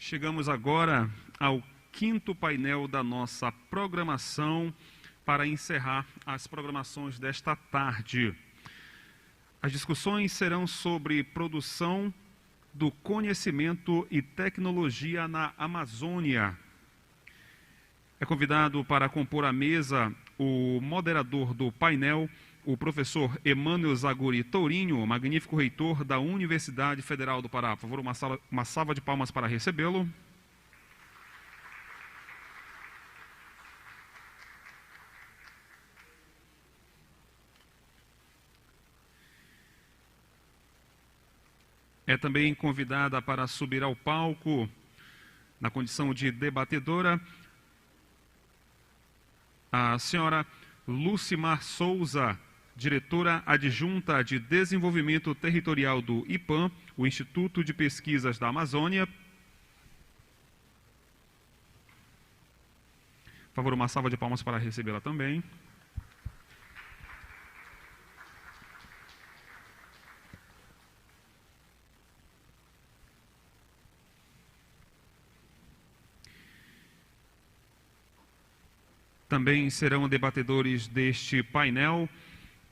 Chegamos agora ao quinto painel da nossa programação para encerrar as programações desta tarde. As discussões serão sobre produção do conhecimento e tecnologia na Amazônia. É convidado para compor a mesa o moderador do painel, o professor Emmanuel Zaguri Tourinho, magnífico reitor da Universidade Federal do Pará. Por favor, uma salva de palmas para recebê-lo. É também convidada para subir ao palco, na condição de debatedora, a senhora Lucimar Souza, diretora adjunta de Desenvolvimento Territorial do IPAM, o Instituto de Pesquisas da Amazônia. Por favor, uma salva de palmas para recebê-la também. Também serão debatedores deste painel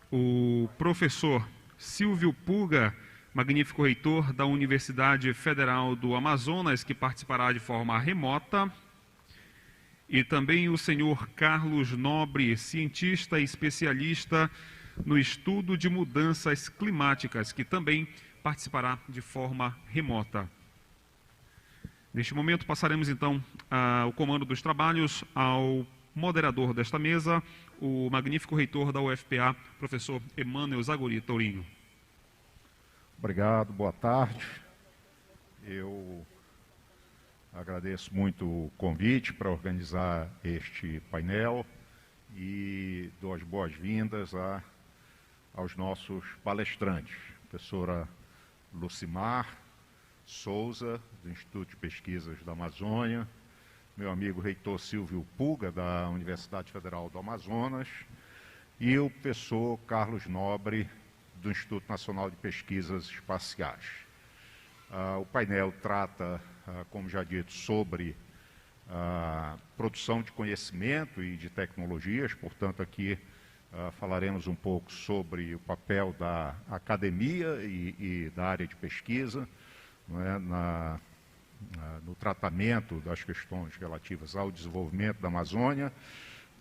o professor Silvio Puga, magnífico reitor da Universidade Federal do Amazonas, que participará de forma remota, e também o senhor Carlos Nobre, cientista e especialista no estudo de mudanças climáticas, que também participará de forma remota. Neste momento, passaremos então o comando dos trabalhos ao moderador desta mesa, o magnífico reitor da UFPA, professor Emmanuel Zaguri Tourinho. Obrigado, boa tarde. Eu agradeço muito o convite para organizar este painel e dou as boas-vindas aos nossos palestrantes. Professora Lucimar Souza, do Instituto de Pesquisas da Amazônia, meu amigo reitor Silvio Puga, da Universidade Federal do Amazonas, e o professor Carlos Nobre, do Instituto Nacional de Pesquisas Espaciais. O painel trata, como já dito, sobre a produção de conhecimento e de tecnologias, portanto, aqui falaremos um pouco sobre o papel da academia e da área de pesquisa, não é, no tratamento das questões relativas ao desenvolvimento da Amazônia.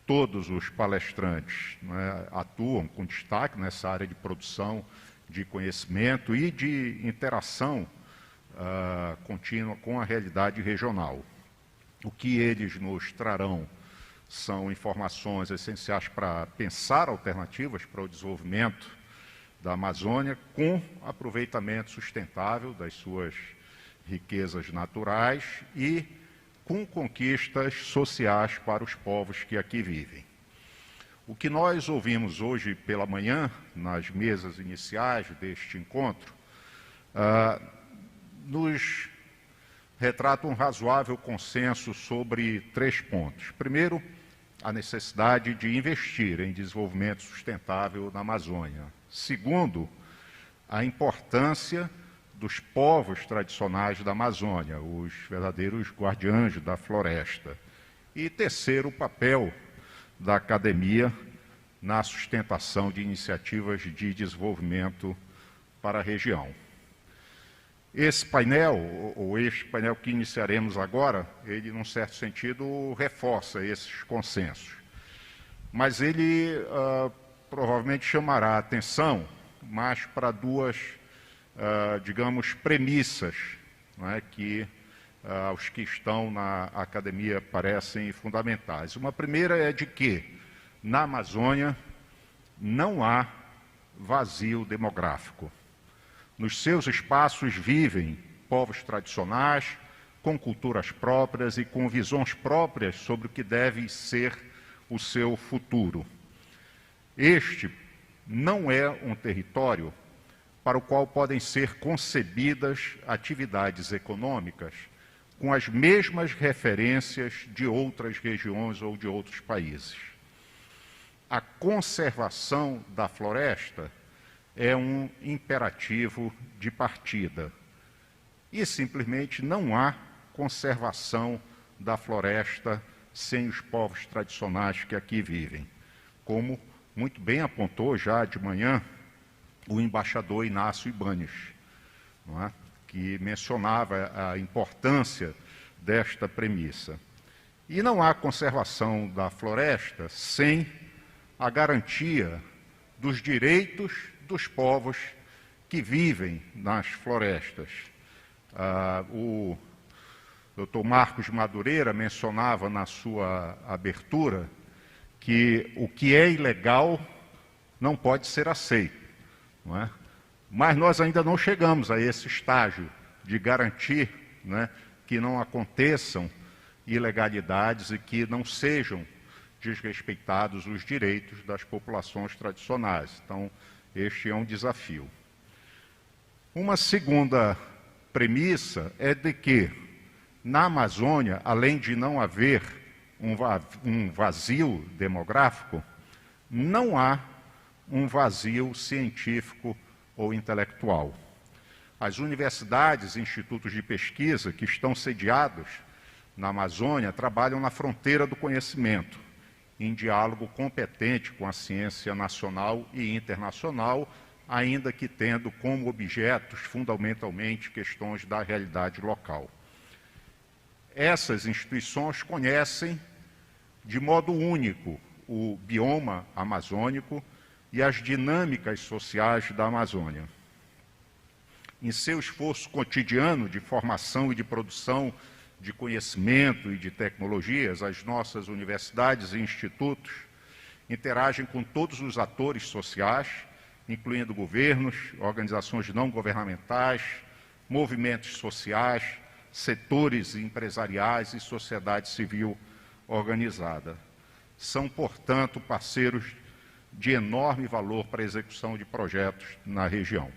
Todos os palestrantes, né, atuam com destaque nessa área de produção de conhecimento e de interação contínua com a realidade regional. O que eles nos trarão são informações essenciais para pensar alternativas para o desenvolvimento da Amazônia com aproveitamento sustentável das suas riquezas naturais e com conquistas sociais para os povos que aqui vivem. O que nós ouvimos hoje pela manhã, nas mesas iniciais deste encontro, nos retrata um razoável consenso sobre 3 pontos. Primeiro, a necessidade de investir em desenvolvimento sustentável na Amazônia. Segundo, a importância dos povos tradicionais da Amazônia, os verdadeiros guardiães da floresta. E terceiro, o papel da academia na sustentação de iniciativas de desenvolvimento para a região. Esse painel, ou este painel que iniciaremos agora, ele, num certo sentido, reforça esses consensos. Mas ele provavelmente chamará a atenção mais para 2 digamos, premissas, não é, que aos que estão na academia parecem fundamentais. Uma primeira é de que, na Amazônia, não há vazio demográfico. Nos seus espaços vivem povos tradicionais, com culturas próprias e com visões próprias sobre o que deve ser o seu futuro. Este não é um território para o qual podem ser concebidas atividades econômicas com as mesmas referências de outras regiões ou de outros países. A conservação da floresta é um imperativo de partida e simplesmente não há conservação da floresta sem os povos tradicionais que aqui vivem. Como muito bem apontou já de manhã o embaixador Inácio Ibáñez, não é? Que mencionava a importância desta premissa. E não há conservação da floresta sem a garantia dos direitos dos povos que vivem nas florestas. O Dr. Marcos Madureira mencionava na sua abertura que o que é ilegal não pode ser aceito, não é? Mas nós ainda não chegamos a esse estágio de garantir, né, que não aconteçam ilegalidades e que não sejam desrespeitados os direitos das populações tradicionais. Então, este é um desafio. Uma segunda premissa é de que, na Amazônia, além de não haver um vazio demográfico, não há um vazio científico ou intelectual. As universidades e institutos de pesquisa que estão sediados na Amazônia trabalham na fronteira do conhecimento, em diálogo competente com a ciência nacional e internacional, ainda que tendo como objetos, fundamentalmente, questões da realidade local. Essas instituições conhecem de modo único o bioma amazônico e as dinâmicas sociais da Amazônia. Em seu esforço cotidiano de formação e de produção de conhecimento e de tecnologias, as nossas universidades e institutos interagem com todos os atores sociais, incluindo governos, organizações não governamentais, movimentos sociais, setores empresariais e sociedade civil organizada. São, portanto, parceiros de enorme valor para a execução de projetos na região.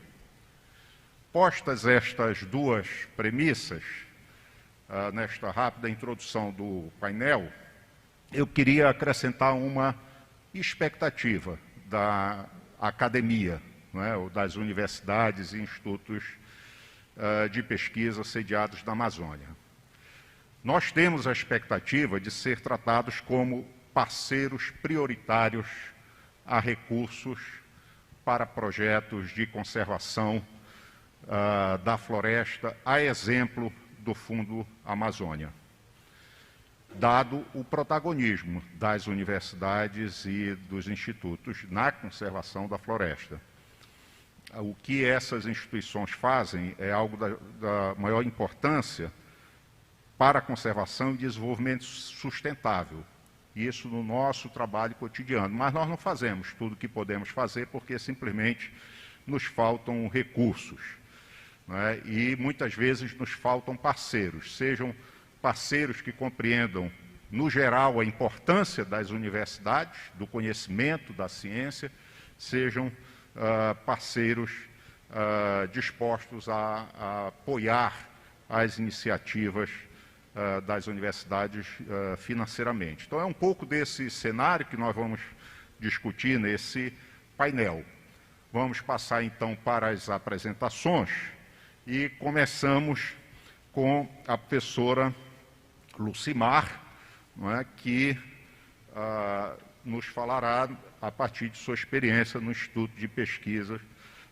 Postas estas duas premissas, nesta rápida introdução do painel, eu queria acrescentar uma expectativa da academia, não é, ou das universidades e institutos de pesquisa sediados na Amazônia. Nós temos a expectativa de ser tratados como parceiros prioritários a recursos para projetos de conservação da floresta, a exemplo do Fundo Amazônia, dado o protagonismo das universidades e dos institutos na conservação da floresta. O que essas instituições fazem é algo da maior importância para a conservação e desenvolvimento sustentável. Isso no nosso trabalho cotidiano. Mas nós não fazemos tudo o que podemos fazer porque simplesmente nos faltam recursos, né? E muitas vezes nos faltam parceiros, sejam parceiros que compreendam, no geral, a importância das universidades, do conhecimento, da ciência, sejam parceiros dispostos a apoiar as iniciativas das universidades financeiramente. Então, é um pouco desse cenário que nós vamos discutir nesse painel. Vamos passar, então, para as apresentações e começamos com a professora Lucimar, não é, que nos falará a partir de sua experiência no Instituto de Pesquisa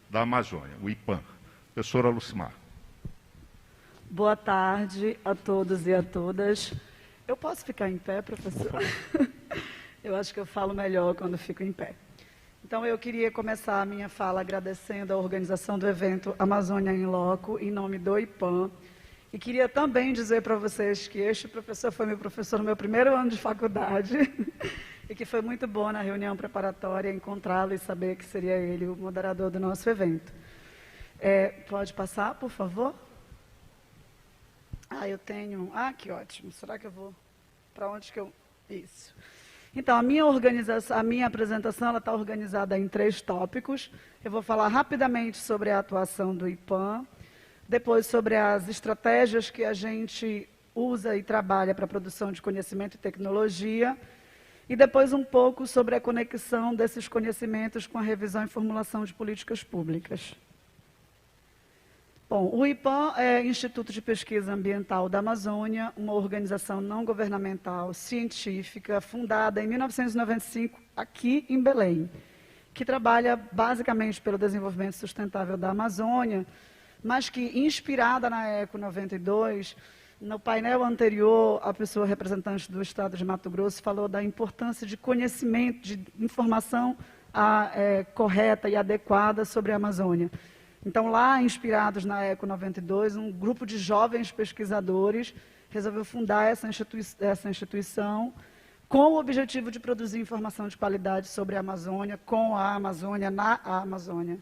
da Amazônia, o IPAM. Professora Lucimar. Boa tarde a todos e a todas. Eu posso ficar em pé, professor? Eu acho que eu falo melhor quando fico em pé. Então, eu queria começar a minha fala agradecendo a organização do evento Amazônia em Loco, em nome do IPAM. E queria também dizer para vocês que este professor foi meu professor no meu primeiro ano de faculdade e que foi muito bom na reunião preparatória encontrá-lo e saber que seria ele o moderador do nosso evento. Pode passar, por favor? Eu tenho... que ótimo. Será que eu vou... Para onde que eu... Isso. Então, a minha apresentação está organizada em 3 tópicos. Eu vou falar rapidamente sobre a atuação do IPAM, depois sobre as estratégias que a gente usa e trabalha para a produção de conhecimento e tecnologia, e depois um pouco sobre a conexão desses conhecimentos com a revisão e formulação de políticas públicas. Bom, o IPAM é Instituto de Pesquisa Ambiental da Amazônia, uma organização não governamental científica fundada em 1995 aqui em Belém, que trabalha basicamente pelo desenvolvimento sustentável da Amazônia, mas que, inspirada na ECO 92, no painel anterior, a pessoa representante do Estado de Mato Grosso falou da importância de conhecimento, de informação correta e adequada sobre a Amazônia. Então, lá, inspirados na ECO 92, um grupo de jovens pesquisadores resolveu fundar essa instituição com o objetivo de produzir informação de qualidade sobre a Amazônia, com a Amazônia, na Amazônia.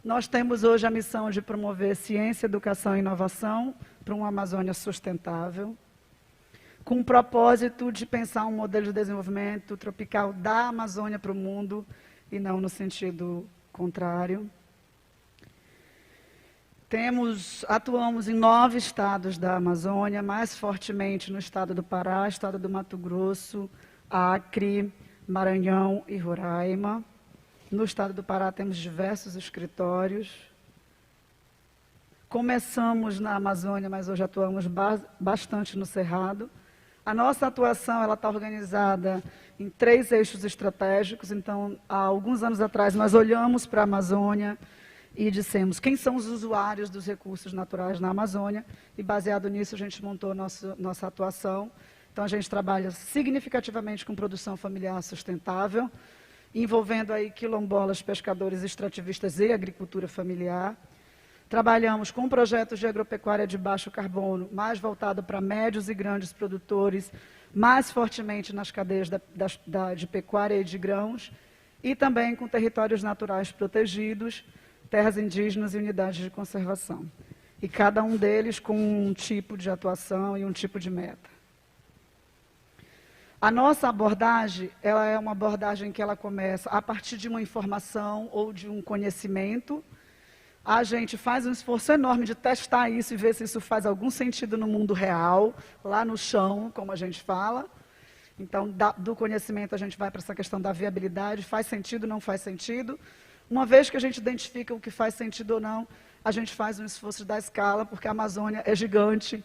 Nós temos hoje a missão de promover ciência, educação e inovação para uma Amazônia sustentável, com o propósito de pensar um modelo de desenvolvimento tropical da Amazônia para o mundo e não no sentido contrário. Atuamos em 9 estados da Amazônia, mais fortemente no estado do Pará, estado do Mato Grosso, Acre, Maranhão e Roraima. No estado do Pará temos diversos escritórios. Começamos na Amazônia, mas hoje atuamos bastante no Cerrado. A nossa atuação está organizada em 3 eixos estratégicos. Então, há alguns anos atrás, nós olhamos para a Amazônia e dissemos quem são os usuários dos recursos naturais na Amazônia, e baseado nisso a gente montou nossa atuação. Então a gente trabalha significativamente com produção familiar sustentável, envolvendo aí quilombolas, pescadores, extrativistas e agricultura familiar. Trabalhamos com projetos de agropecuária de baixo carbono, mais voltado para médios e grandes produtores, mais fortemente nas cadeias de pecuária e de grãos, e também com territórios naturais protegidos, terras indígenas e unidades de conservação. E cada um deles com um tipo de atuação e um tipo de meta. A nossa abordagem, ela é uma abordagem que ela começa a partir de uma informação ou de um conhecimento. A gente faz um esforço enorme de testar isso e ver se isso faz algum sentido no mundo real, lá no chão, como a gente fala. Então, do conhecimento a gente vai para essa questão da viabilidade, faz sentido, não faz sentido. Uma vez que a gente identifica o que faz sentido ou não, a gente faz um esforço da escala, porque a Amazônia é gigante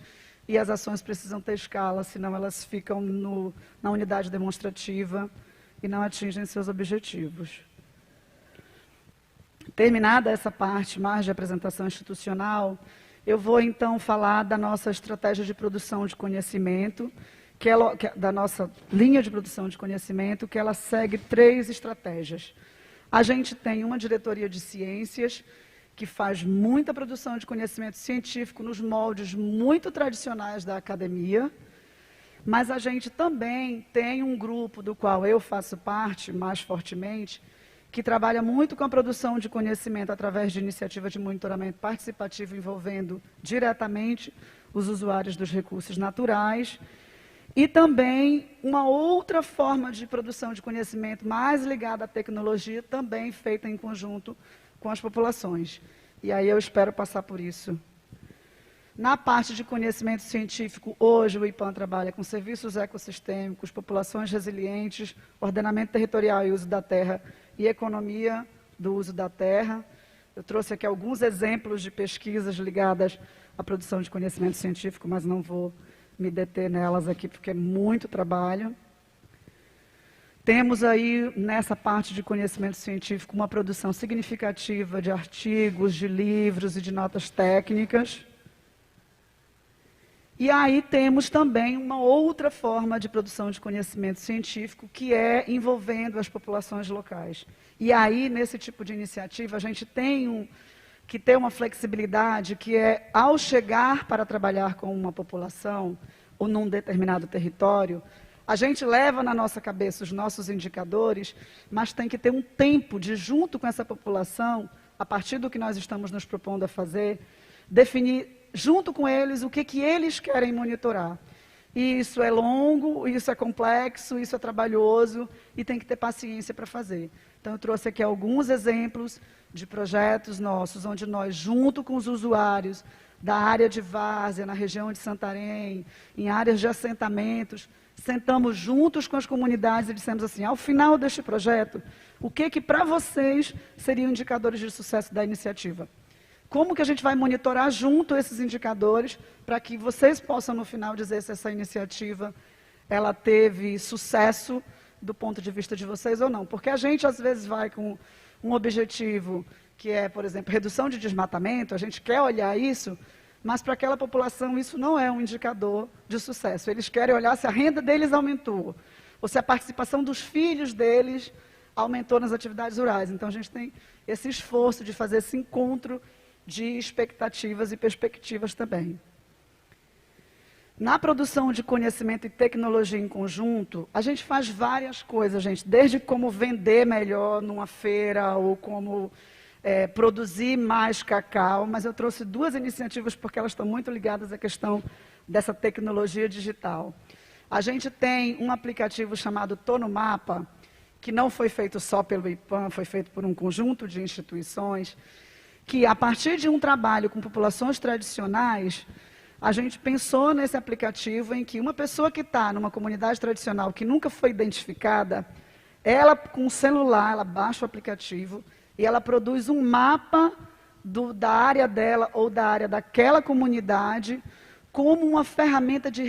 e as ações precisam ter escala, senão elas ficam na unidade demonstrativa e não atingem seus objetivos. Terminada essa parte mais de apresentação institucional, eu vou então falar da nossa estratégia de produção de conhecimento, da nossa linha de produção de conhecimento, que ela segue 3 estratégias. A gente tem uma diretoria de ciências que faz muita produção de conhecimento científico nos moldes muito tradicionais da academia, mas a gente também tem um grupo do qual eu faço parte, mais fortemente, que trabalha muito com a produção de conhecimento através de iniciativa de monitoramento participativo envolvendo diretamente os usuários dos recursos naturais, e também uma outra forma de produção de conhecimento mais ligada à tecnologia, também feita em conjunto com as populações. E aí eu espero passar por isso. Na parte de conhecimento científico, hoje o IPAM trabalha com serviços ecossistêmicos, populações resilientes, ordenamento territorial e uso da terra e economia do uso da terra. Eu trouxe aqui alguns exemplos de pesquisas ligadas à produção de conhecimento científico, mas não vou me deter nelas aqui, porque é muito trabalho. Temos aí, nessa parte de conhecimento científico, uma produção significativa de artigos, de livros e de notas técnicas. E aí temos também uma outra forma de produção de conhecimento científico, que é envolvendo as populações locais. E aí, nesse tipo de iniciativa, a gente tem que ter uma flexibilidade que é, ao chegar para trabalhar com uma população ou num determinado território, a gente leva na nossa cabeça os nossos indicadores, mas tem que ter um tempo de, junto com essa população, a partir do que nós estamos nos propondo a fazer, definir junto com eles o que eles querem monitorar. E isso é longo, isso é complexo, isso é trabalhoso e tem que ter paciência para fazer. Então, eu trouxe aqui alguns exemplos de projetos nossos, onde nós, junto com os usuários da área de várzea, na região de Santarém, em áreas de assentamentos, sentamos juntos com as comunidades e dissemos assim, ao final deste projeto, o que para vocês seriam indicadores de sucesso da iniciativa? como que a gente vai monitorar junto esses indicadores para que vocês possam, no final, dizer se essa iniciativa ela teve sucesso do ponto de vista de vocês ou não. Porque a gente, às vezes, vai com um objetivo que é, por exemplo, redução de desmatamento, a gente quer olhar isso, mas para aquela população isso não é um indicador de sucesso. Eles querem olhar se a renda deles aumentou, ou se a participação dos filhos deles aumentou nas atividades rurais. Então, a gente tem esse esforço de fazer esse encontro de expectativas e perspectivas também. Na produção de conhecimento e tecnologia em conjunto, a gente faz várias coisas, gente, desde como vender melhor numa feira, ou como produzir mais cacau, mas eu trouxe duas iniciativas porque elas estão muito ligadas à questão dessa tecnologia digital. A gente tem um aplicativo chamado Tô no Mapa, que não foi feito só pelo IPAM, foi feito por um conjunto de instituições, que a partir de um trabalho com populações tradicionais, a gente pensou nesse aplicativo em que uma pessoa que está numa comunidade tradicional que nunca foi identificada, ela com o celular, ela baixa o aplicativo e ela produz um mapa da área dela ou da área daquela comunidade como uma ferramenta de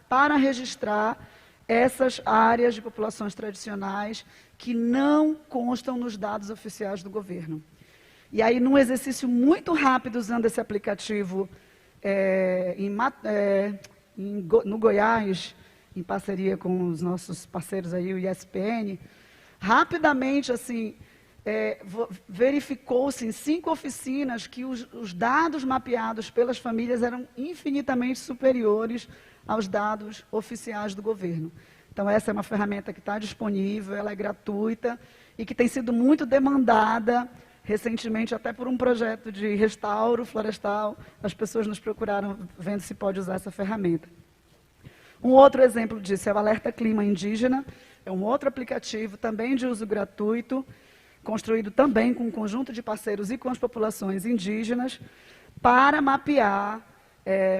para registrar essas áreas de populações tradicionais que não constam nos dados oficiais do governo. E aí, num exercício muito rápido, usando esse aplicativo no Goiás, em parceria com os nossos parceiros aí, o ISPN, rapidamente, assim, verificou-se em 5 oficinas que os dados mapeados pelas famílias eram infinitamente superiores aos dados oficiais do governo. Então, essa é uma ferramenta que está disponível, ela é gratuita e que tem sido muito demandada recentemente, até por um projeto de restauro florestal. As pessoas nos procuraram vendo se pode usar essa ferramenta. Um outro exemplo disso é o Alerta Clima Indígena, é um outro aplicativo também de uso gratuito, construído também com um conjunto de parceiros e com as populações indígenas, para mapear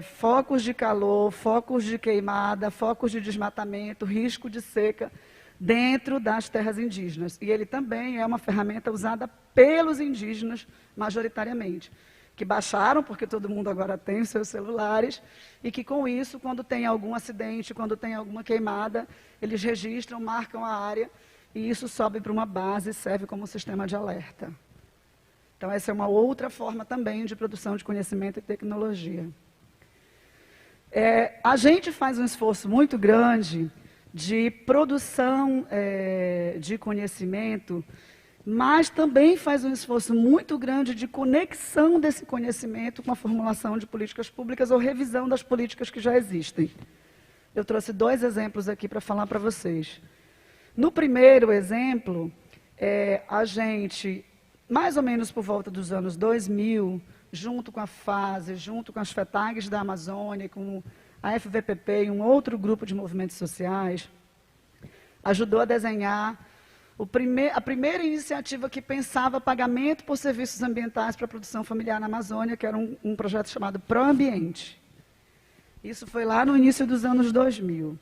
focos de calor, focos de queimada, focos de desmatamento, risco de seca dentro das terras indígenas. E ele também é uma ferramenta usada pelos indígenas, majoritariamente, que baixaram, porque todo mundo agora tem os seus celulares, e que com isso, quando tem algum acidente, quando tem alguma queimada, eles registram, marcam a área, e isso sobe para uma base e serve como sistema de alerta. Então, essa é uma outra forma também de produção de conhecimento e tecnologia. A gente faz um esforço muito grande de produção de conhecimento, mas também faz um esforço muito grande de conexão desse conhecimento com a formulação de políticas públicas ou revisão das políticas que já existem. Eu trouxe 2 exemplos aqui para falar para vocês. No primeiro exemplo, a gente, mais ou menos por volta dos anos 2000, junto com a FASE, junto com as FETAGs da Amazônia, com a FVPP e um outro grupo de movimentos sociais, ajudou a desenhar a primeira iniciativa que pensava pagamento por serviços ambientais para a produção familiar na Amazônia, que era um projeto chamado Proambiente. Isso foi lá no início dos anos 2000.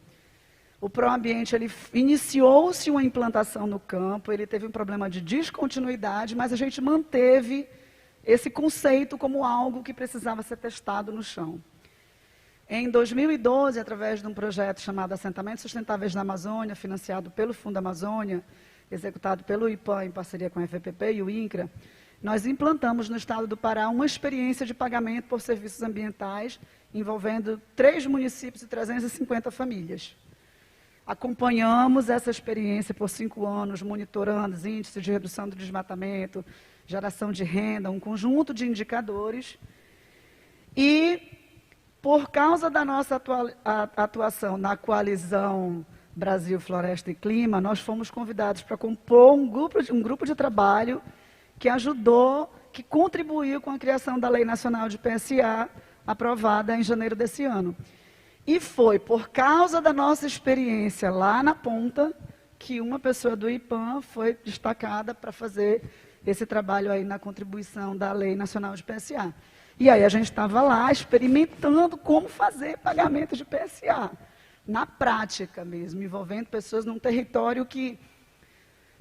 O Proambiente, ele iniciou-se uma implantação no campo, ele teve um problema de descontinuidade, mas a gente manteve esse conceito como algo que precisava ser testado no chão. Em 2012, através de um projeto chamado Assentamentos Sustentáveis na Amazônia, financiado pelo Fundo Amazônia, executado pelo IPAM em parceria com a FVPP e o INCRA, nós implantamos no estado do Pará uma experiência de pagamento por serviços ambientais envolvendo 3 municípios e 350 famílias. Acompanhamos essa experiência por 5 anos, monitorando os índices de redução do desmatamento, geração de renda, um conjunto de indicadores. E, por causa da nossa atuação na coalizão Brasil, Floresta e Clima, nós fomos convidados para compor um grupo de trabalho que ajudou, que contribuiu com a criação da Lei Nacional de PSA, aprovada em janeiro desse ano. E foi por causa da nossa experiência lá na ponta que uma pessoa do IPAM foi destacada para fazer esse trabalho aí na contribuição da Lei Nacional de PSA. E aí a gente estava lá experimentando como fazer pagamento de PSA, na prática mesmo, envolvendo pessoas num território que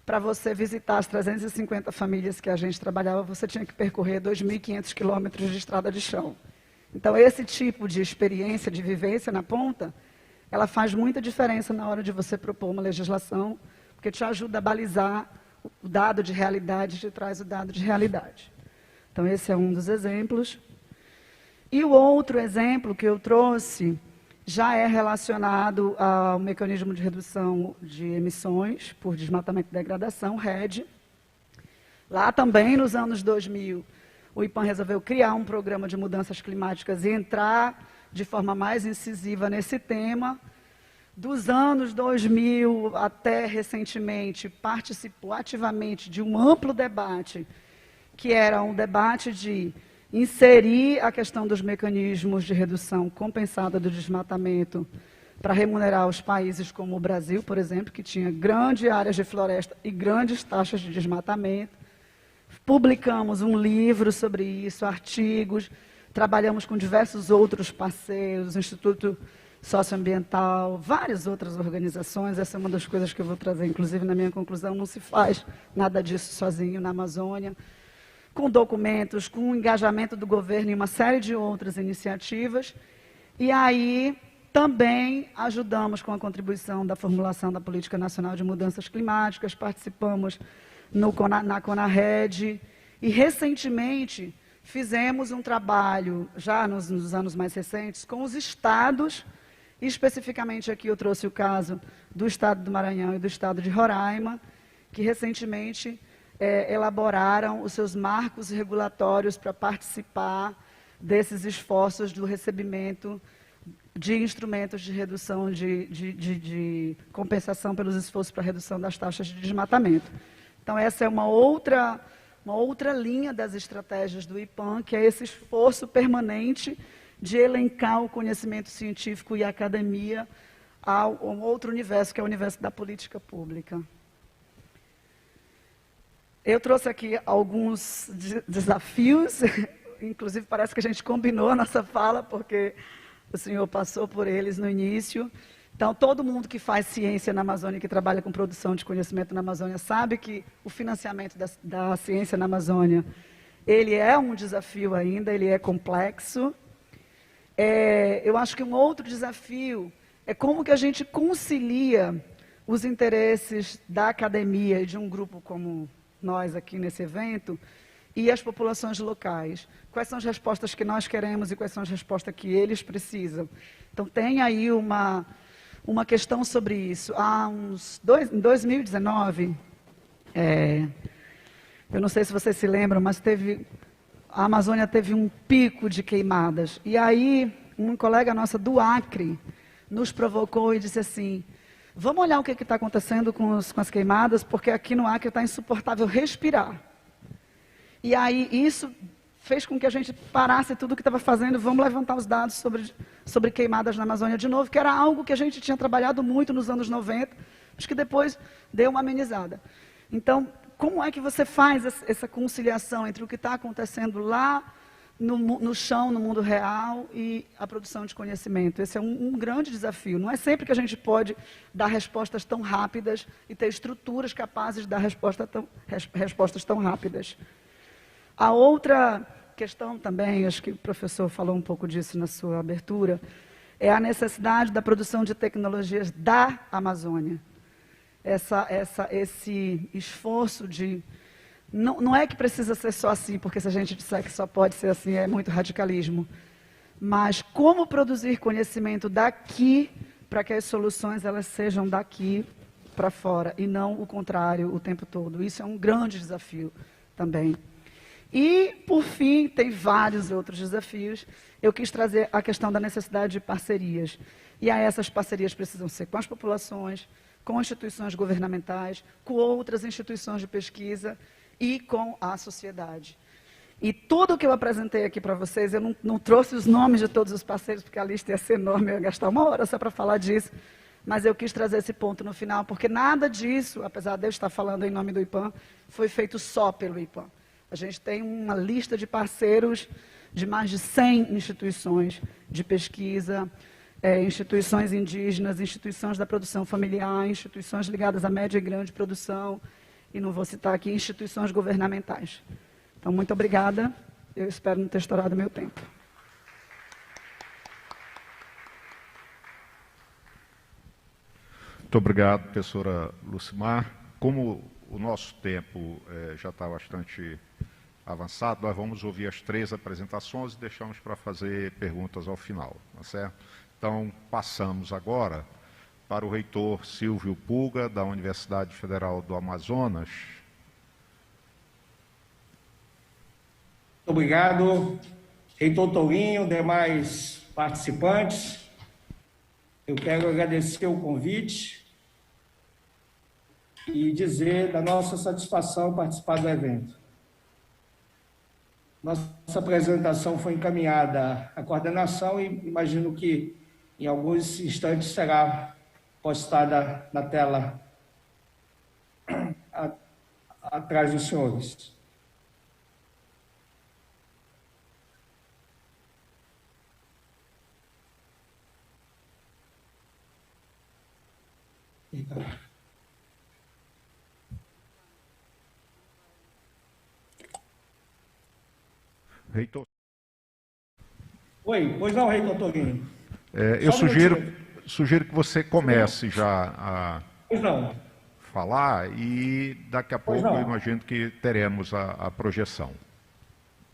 para você visitar as 350 famílias que a gente trabalhava, você tinha que percorrer 2.500 quilômetros de estrada de chão. Então, esse tipo de experiência, de vivência na ponta, ela faz muita diferença na hora de você propor uma legislação, porque te ajuda a balizar o dado de realidade, te traz o dado de realidade. Então, esse é um dos exemplos. E o outro exemplo que eu trouxe já é relacionado ao mecanismo de redução de emissões por desmatamento e degradação, RED. Lá também, nos anos 2000, o IPAM resolveu criar um programa de mudanças climáticas e entrar de forma mais incisiva nesse tema. Dos anos 2000 até recentemente, participou ativamente de um amplo debate, que era um debate de inserir a questão dos mecanismos de redução compensada do desmatamento para remunerar os países como o Brasil, por exemplo, que tinha grandes áreas de floresta e grandes taxas de desmatamento. Publicamos um livro sobre isso, artigos, trabalhamos com diversos outros parceiros, Instituto Socioambiental, várias outras organizações. Essa é uma das coisas que eu vou trazer, inclusive na minha conclusão, não se faz nada disso sozinho na Amazônia, com documentos, com o engajamento do governo e uma série de outras iniciativas. E aí também ajudamos com a contribuição da formulação da Política Nacional de Mudanças Climáticas, participamos na CONARED e recentemente fizemos um trabalho, já nos anos mais recentes, com os estados, e especificamente aqui eu trouxe o caso do estado do Maranhão e do estado de Roraima, que recentemente elaboraram os seus marcos regulatórios para participar desses esforços do recebimento de instrumentos de redução de compensação pelos esforços para redução das taxas de desmatamento. Então, essa é uma outra linha das estratégias do IPAM, que é esse esforço permanente de elencar o conhecimento científico e a academia a um outro universo, que é o universo da política pública. Eu trouxe aqui alguns desafios, inclusive parece que a gente combinou a nossa fala, porque o senhor passou por eles no início. Então, todo mundo que faz ciência na Amazônia, que trabalha com produção de conhecimento na Amazônia, sabe que o financiamento da ciência na Amazônia, ele é um desafio ainda, ele é complexo. Eu acho que um outro desafio é como que a gente concilia os interesses da academia e de um grupo como nós aqui nesse evento e as populações locais. Quais são as respostas que nós queremos e quais são as respostas que eles precisam. Então, tem aí uma questão sobre isso. Em 2019, eu não sei se vocês se lembram, mas a Amazônia teve um pico de queimadas. E aí, um colega nossa do Acre nos provocou e disse assim: vamos olhar o que está acontecendo com as queimadas, porque aqui no Acre está insuportável respirar. E aí, isso fez com que a gente parasse tudo o que estava fazendo, vamos levantar os dados sobre queimadas na Amazônia de novo, que era algo que a gente tinha trabalhado muito nos anos 90, mas que depois deu uma amenizada. Então, como é que você faz essa conciliação entre o que está acontecendo lá no chão, no mundo real, e a produção de conhecimento? Esse é um grande desafio. Não é sempre que a gente pode dar respostas tão rápidas e ter estruturas capazes de dar respostas tão rápidas. A outra questão também, acho que o professor falou um pouco disso na sua abertura, é a necessidade da produção de tecnologias da Amazônia. Esse esforço de... Não é que precisa ser só assim, porque se a gente disser que só pode ser assim, é muito radicalismo. Mas como produzir conhecimento daqui para que as soluções elas sejam daqui para fora, e não o contrário o tempo todo. Isso é um grande desafio também. E, por fim, tem vários outros desafios. Eu quis trazer a questão da necessidade de parcerias. E aí essas parcerias precisam ser com as populações, com instituições governamentais, com outras instituições de pesquisa e com a sociedade. E tudo que eu apresentei aqui para vocês, eu não trouxe os nomes de todos os parceiros, porque a lista ia ser enorme, eu ia gastar 1 hora só para falar disso, mas eu quis trazer esse ponto no final, porque nada disso, apesar de eu estar falando em nome do IPAM, foi feito só pelo IPAM. A gente tem uma lista de parceiros de mais de 100 instituições de pesquisa, instituições indígenas, instituições da produção familiar, instituições ligadas à média e grande produção, e não vou citar aqui instituições governamentais. Então, muito obrigada. Eu espero não ter estourado meu tempo. Muito obrigado, professora Lucimar. Como o nosso tempo já está bastante avançado, nós vamos ouvir as 3 apresentações e deixamos para fazer perguntas ao final, tá certo? Então, passamos agora para o reitor Silvio Pulga, da Universidade Federal do Amazonas. Muito obrigado, reitor Tourinho, demais participantes. Eu quero agradecer o convite e dizer da nossa satisfação participar do evento. Nossa apresentação foi encaminhada à coordenação e imagino que em alguns instantes será postada na tela atrás dos senhores. Reitor. Oi, pois não, reitor Tourinho. Eu sugiro que você comece já a falar e daqui a pouco eu imagino que teremos a projeção.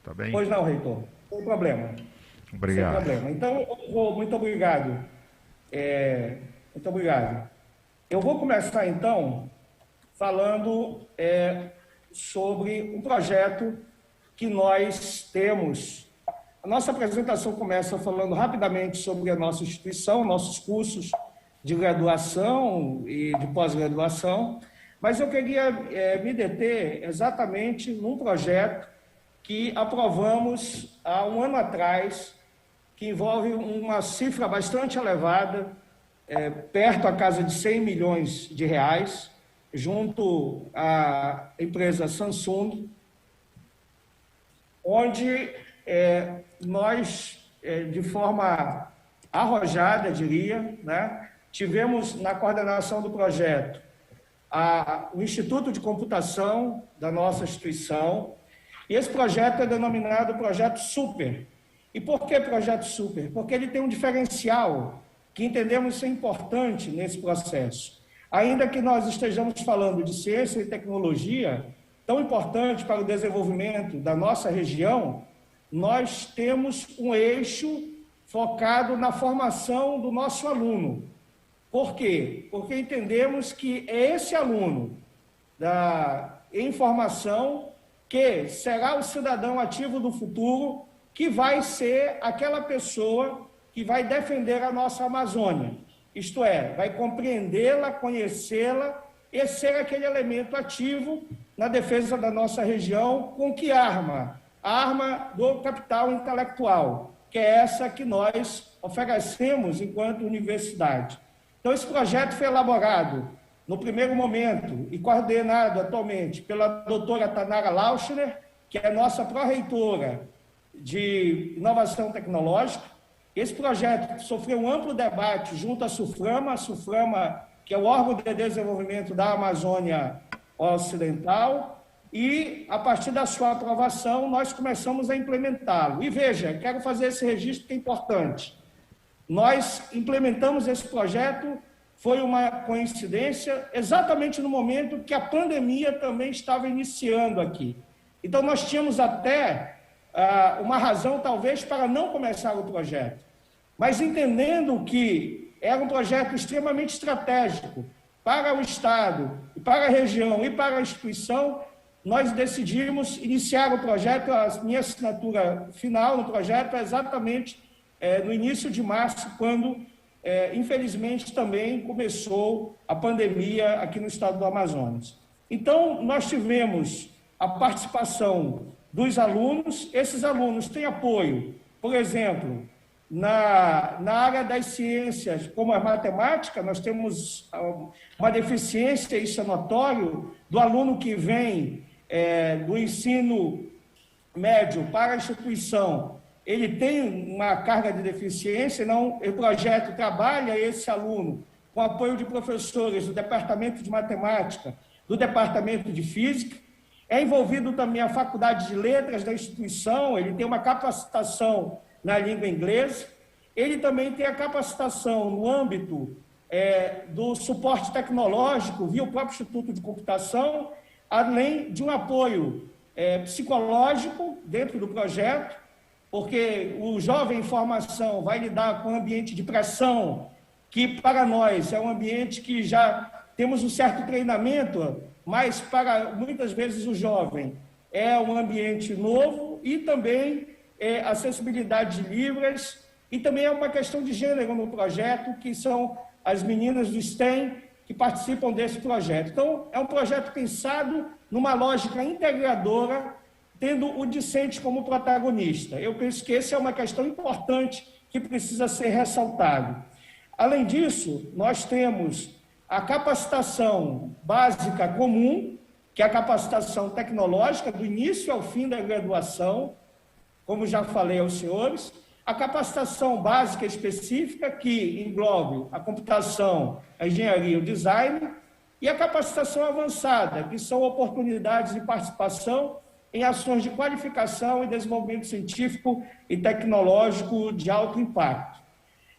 Tá bem? Pois não, reitor. Sem problema. Obrigado. Sem problema. Então, muito obrigado. Muito obrigado. Eu vou começar, então, falando sobre um projeto que nós temos. A nossa apresentação começa falando rapidamente sobre a nossa instituição, nossos cursos de graduação e de pós-graduação, mas eu queria me deter exatamente num projeto que aprovamos há um ano atrás, que envolve uma cifra bastante elevada, perto a casa de 100 milhões de reais, junto à empresa Samsung, onde nós, de forma arrojada, diria, né, tivemos na coordenação do projeto o Instituto de Computação da nossa instituição, e esse projeto é denominado Projeto Super. E por que Projeto Super? Porque ele tem um diferencial que entendemos ser importante nesse processo. Ainda que nós estejamos falando de ciência e tecnologia, tão importante para o desenvolvimento da nossa região, nós temos um eixo focado na formação do nosso aluno. Por quê? Porque entendemos que é esse aluno em formação que será o cidadão ativo do futuro, que vai ser aquela pessoa que vai defender a nossa Amazônia. Isto é, vai compreendê-la, conhecê-la e ser aquele elemento ativo na defesa da nossa região. Com que arma? A arma do capital intelectual, que é essa que nós oferecemos enquanto universidade. Então, esse projeto foi elaborado no primeiro momento e coordenado atualmente pela doutora Tanara Lauschner, que é nossa pró-reitora de inovação tecnológica. Esse projeto sofreu um amplo debate junto à SUFRAMA, que é o órgão de desenvolvimento da Amazônia Ocidental, e, a partir da sua aprovação, nós começamos a implementá-lo. E veja, quero fazer esse registro que é importante. Nós implementamos esse projeto, foi uma coincidência, exatamente no momento que a pandemia também estava iniciando aqui. Então, nós tínhamos até uma razão, talvez, para não começar o projeto. Mas entendendo que era um projeto extremamente estratégico para o Estado, para a região e para a instituição, nós decidimos iniciar o projeto. A minha assinatura final no projeto é exatamente no início de março, quando, infelizmente, também começou a pandemia aqui no estado do Amazonas. Então, nós tivemos a participação dos alunos. Esses alunos têm apoio, por exemplo, na área das ciências, como a matemática. Nós temos uma deficiência, isso é notório, do aluno que vem do ensino médio para a instituição. Ele tem uma carga de deficiência, não, o projeto trabalha esse aluno com apoio de professores do Departamento de Matemática, do Departamento de Física. É envolvido também a Faculdade de Letras da instituição, ele tem uma capacitação na língua inglesa. Ele também tem a capacitação no âmbito do suporte tecnológico via o próprio Instituto de Computação, além de um apoio psicológico dentro do projeto, porque o jovem em formação vai lidar com um ambiente de pressão, que para nós é um ambiente que já temos um certo treinamento, mas para muitas vezes o jovem é um ambiente novo, e também acessibilidade de Libras, e também é uma questão de gênero no projeto, que são as meninas do STEM que participam desse projeto. Então, é um projeto pensado numa lógica integradora, tendo o discente como protagonista. Eu penso que essa é uma questão importante que precisa ser ressaltada. Além disso, nós temos a capacitação básica comum, que é a capacitação tecnológica, do início ao fim da graduação, como já falei aos senhores, a capacitação básica específica, que englobe a computação, a engenharia e o design, e a capacitação avançada, que são oportunidades de participação em ações de qualificação e desenvolvimento científico e tecnológico de alto impacto.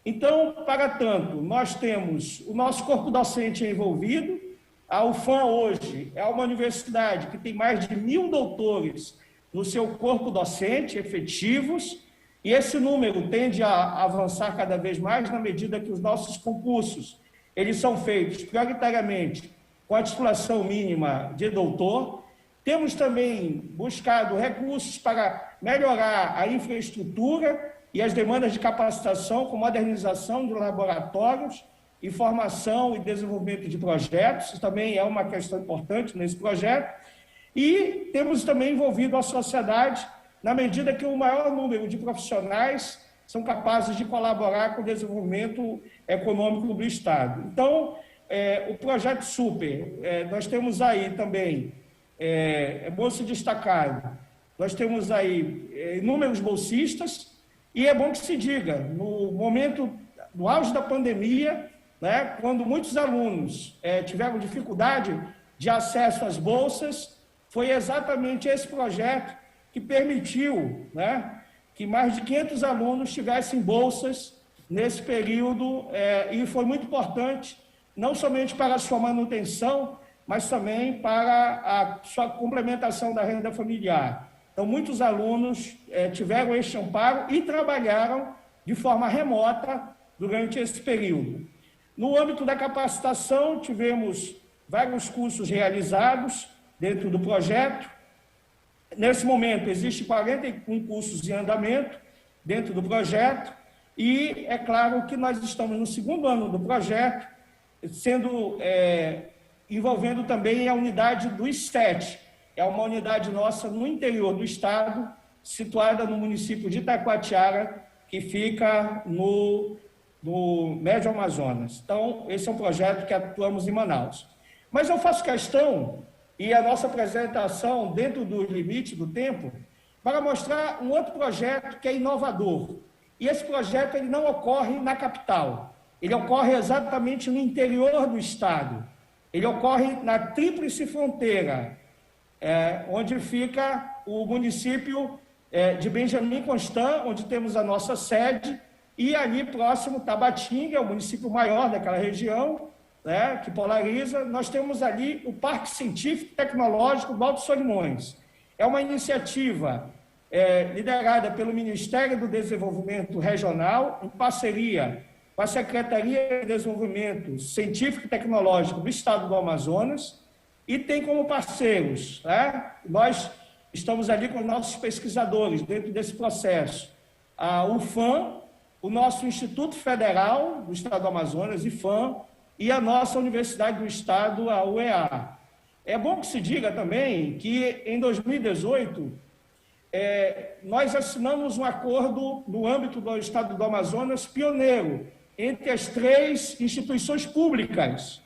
Então, para tanto, nós temos o nosso corpo docente envolvido. A UFAM hoje é uma universidade que tem mais de 1.000 doutores no seu corpo docente efetivos, e esse número tende a avançar cada vez mais na medida que os nossos concursos eles são feitos prioritariamente com a titulação mínima de doutor. Temos também buscado recursos para melhorar a infraestrutura e as demandas de capacitação, com modernização de laboratórios e formação e desenvolvimento de projetos. Isso também é uma questão importante nesse projeto. E temos também envolvido a sociedade na medida que o maior número de profissionais são capazes de colaborar com o desenvolvimento econômico do Estado. Então, o projeto Super, nós temos aí também, é bom se destacar, nós temos aí inúmeros bolsistas, e é bom que se diga, no momento, no auge da pandemia, né, quando muitos alunos tiveram dificuldade de acesso às bolsas, foi exatamente esse projeto que permitiu, né, que mais de 500 alunos tivessem bolsas nesse período, e foi muito importante, não somente para a sua manutenção, mas também para a sua complementação da renda familiar. Então, muitos alunos tiveram este amparo e trabalharam de forma remota durante esse período. No âmbito da capacitação, tivemos vários cursos realizados dentro do projeto. Nesse momento, existem 41 cursos em andamento dentro do projeto, e é claro que nós estamos no segundo ano do projeto, envolvendo também a unidade do STET. É uma unidade nossa no interior do estado, situada no município de Itacoatiara, que fica no Médio Amazonas. Então, esse é um projeto que atuamos em Manaus. Mas eu faço questão, e a nossa apresentação dentro do limite do tempo, para mostrar um outro projeto que é inovador. E esse projeto ele não ocorre na capital, ele ocorre exatamente no interior do estado. Ele ocorre na tríplice fronteira, onde fica o município de Benjamin Constant, onde temos a nossa sede, e ali próximo Tabatinga, é o município maior daquela região, né, que polariza. Nós temos ali o Parque Científico e Tecnológico do Alto Solimões. É uma iniciativa liderada pelo Ministério do Desenvolvimento Regional, em parceria com a Secretaria de Desenvolvimento Científico e Tecnológico do Estado do Amazonas, e tem como parceiros, né, nós estamos ali com nossos pesquisadores dentro desse processo, a UFAM, o nosso Instituto Federal do Estado do Amazonas, IFAM, e a nossa Universidade do Estado, a UEA. É bom que se diga também que, em 2018, nós assinamos um acordo no âmbito do Estado do Amazonas pioneiro entre as 3 instituições públicas,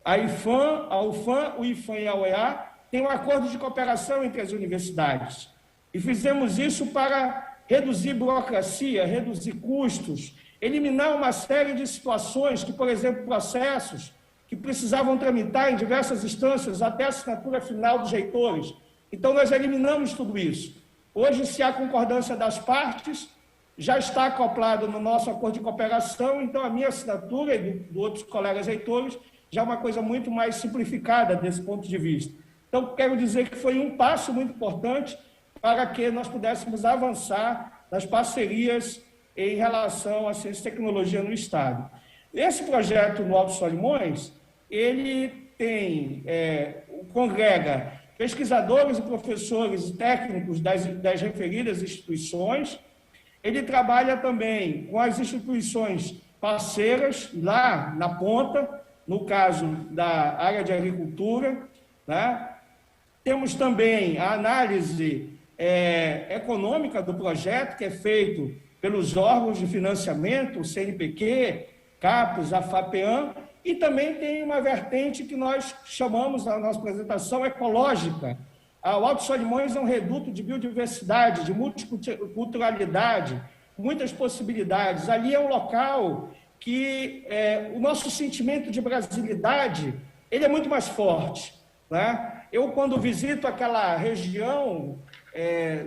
a IFAM, a UFAM, o IFAM e a UEA, tem um acordo de cooperação entre as universidades. E fizemos isso para reduzir burocracia, reduzir custos, eliminar uma série de situações que, por exemplo, processos que precisavam tramitar em diversas instâncias até a assinatura final dos reitores. Então, nós eliminamos tudo isso. Hoje, se há concordância das partes, já está acoplado no nosso acordo de cooperação, então a minha assinatura e de outros colegas reitores já é uma coisa muito mais simplificada desse ponto de vista. Então, quero dizer que foi um passo muito importante para que nós pudéssemos avançar nas parcerias em relação à ciência e tecnologia no Estado. Esse projeto no Alto Solimões, ele congrega pesquisadores e professores e técnicos das referidas instituições. Ele trabalha também com as instituições parceiras, lá na ponta, no caso da área de agricultura, né? Temos também a análise econômica do projeto, que é feito pelos órgãos de financiamento, o CNPq, CAPES, a FAPEAM, e também tem uma vertente que nós chamamos, na nossa apresentação, ecológica. O Alto Solimões é um reduto de biodiversidade, de multiculturalidade, muitas possibilidades. Ali é um local que o nosso sentimento de brasilidade ele é muito mais forte, né? Eu, quando visito aquela região,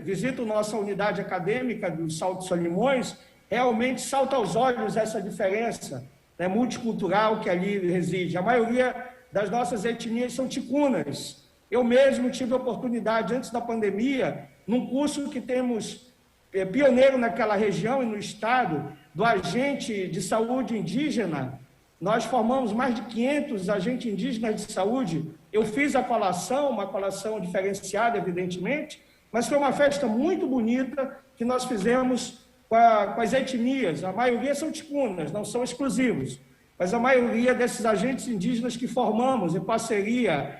visito nossa unidade acadêmica do Alto Solimões, realmente salta aos olhos essa diferença, né, multicultural que ali reside. A maioria das nossas etnias são ticunas. Eu mesmo tive a oportunidade, antes da pandemia, num curso que temos pioneiro naquela região e no estado, do agente de saúde indígena. Nós formamos mais de 500 agentes indígenas de saúde. Eu fiz a colação, uma colação diferenciada, evidentemente, mas foi uma festa muito bonita que nós fizemos com as etnias. A maioria são ticunas, não são exclusivos, mas a maioria desses agentes indígenas que formamos em parceria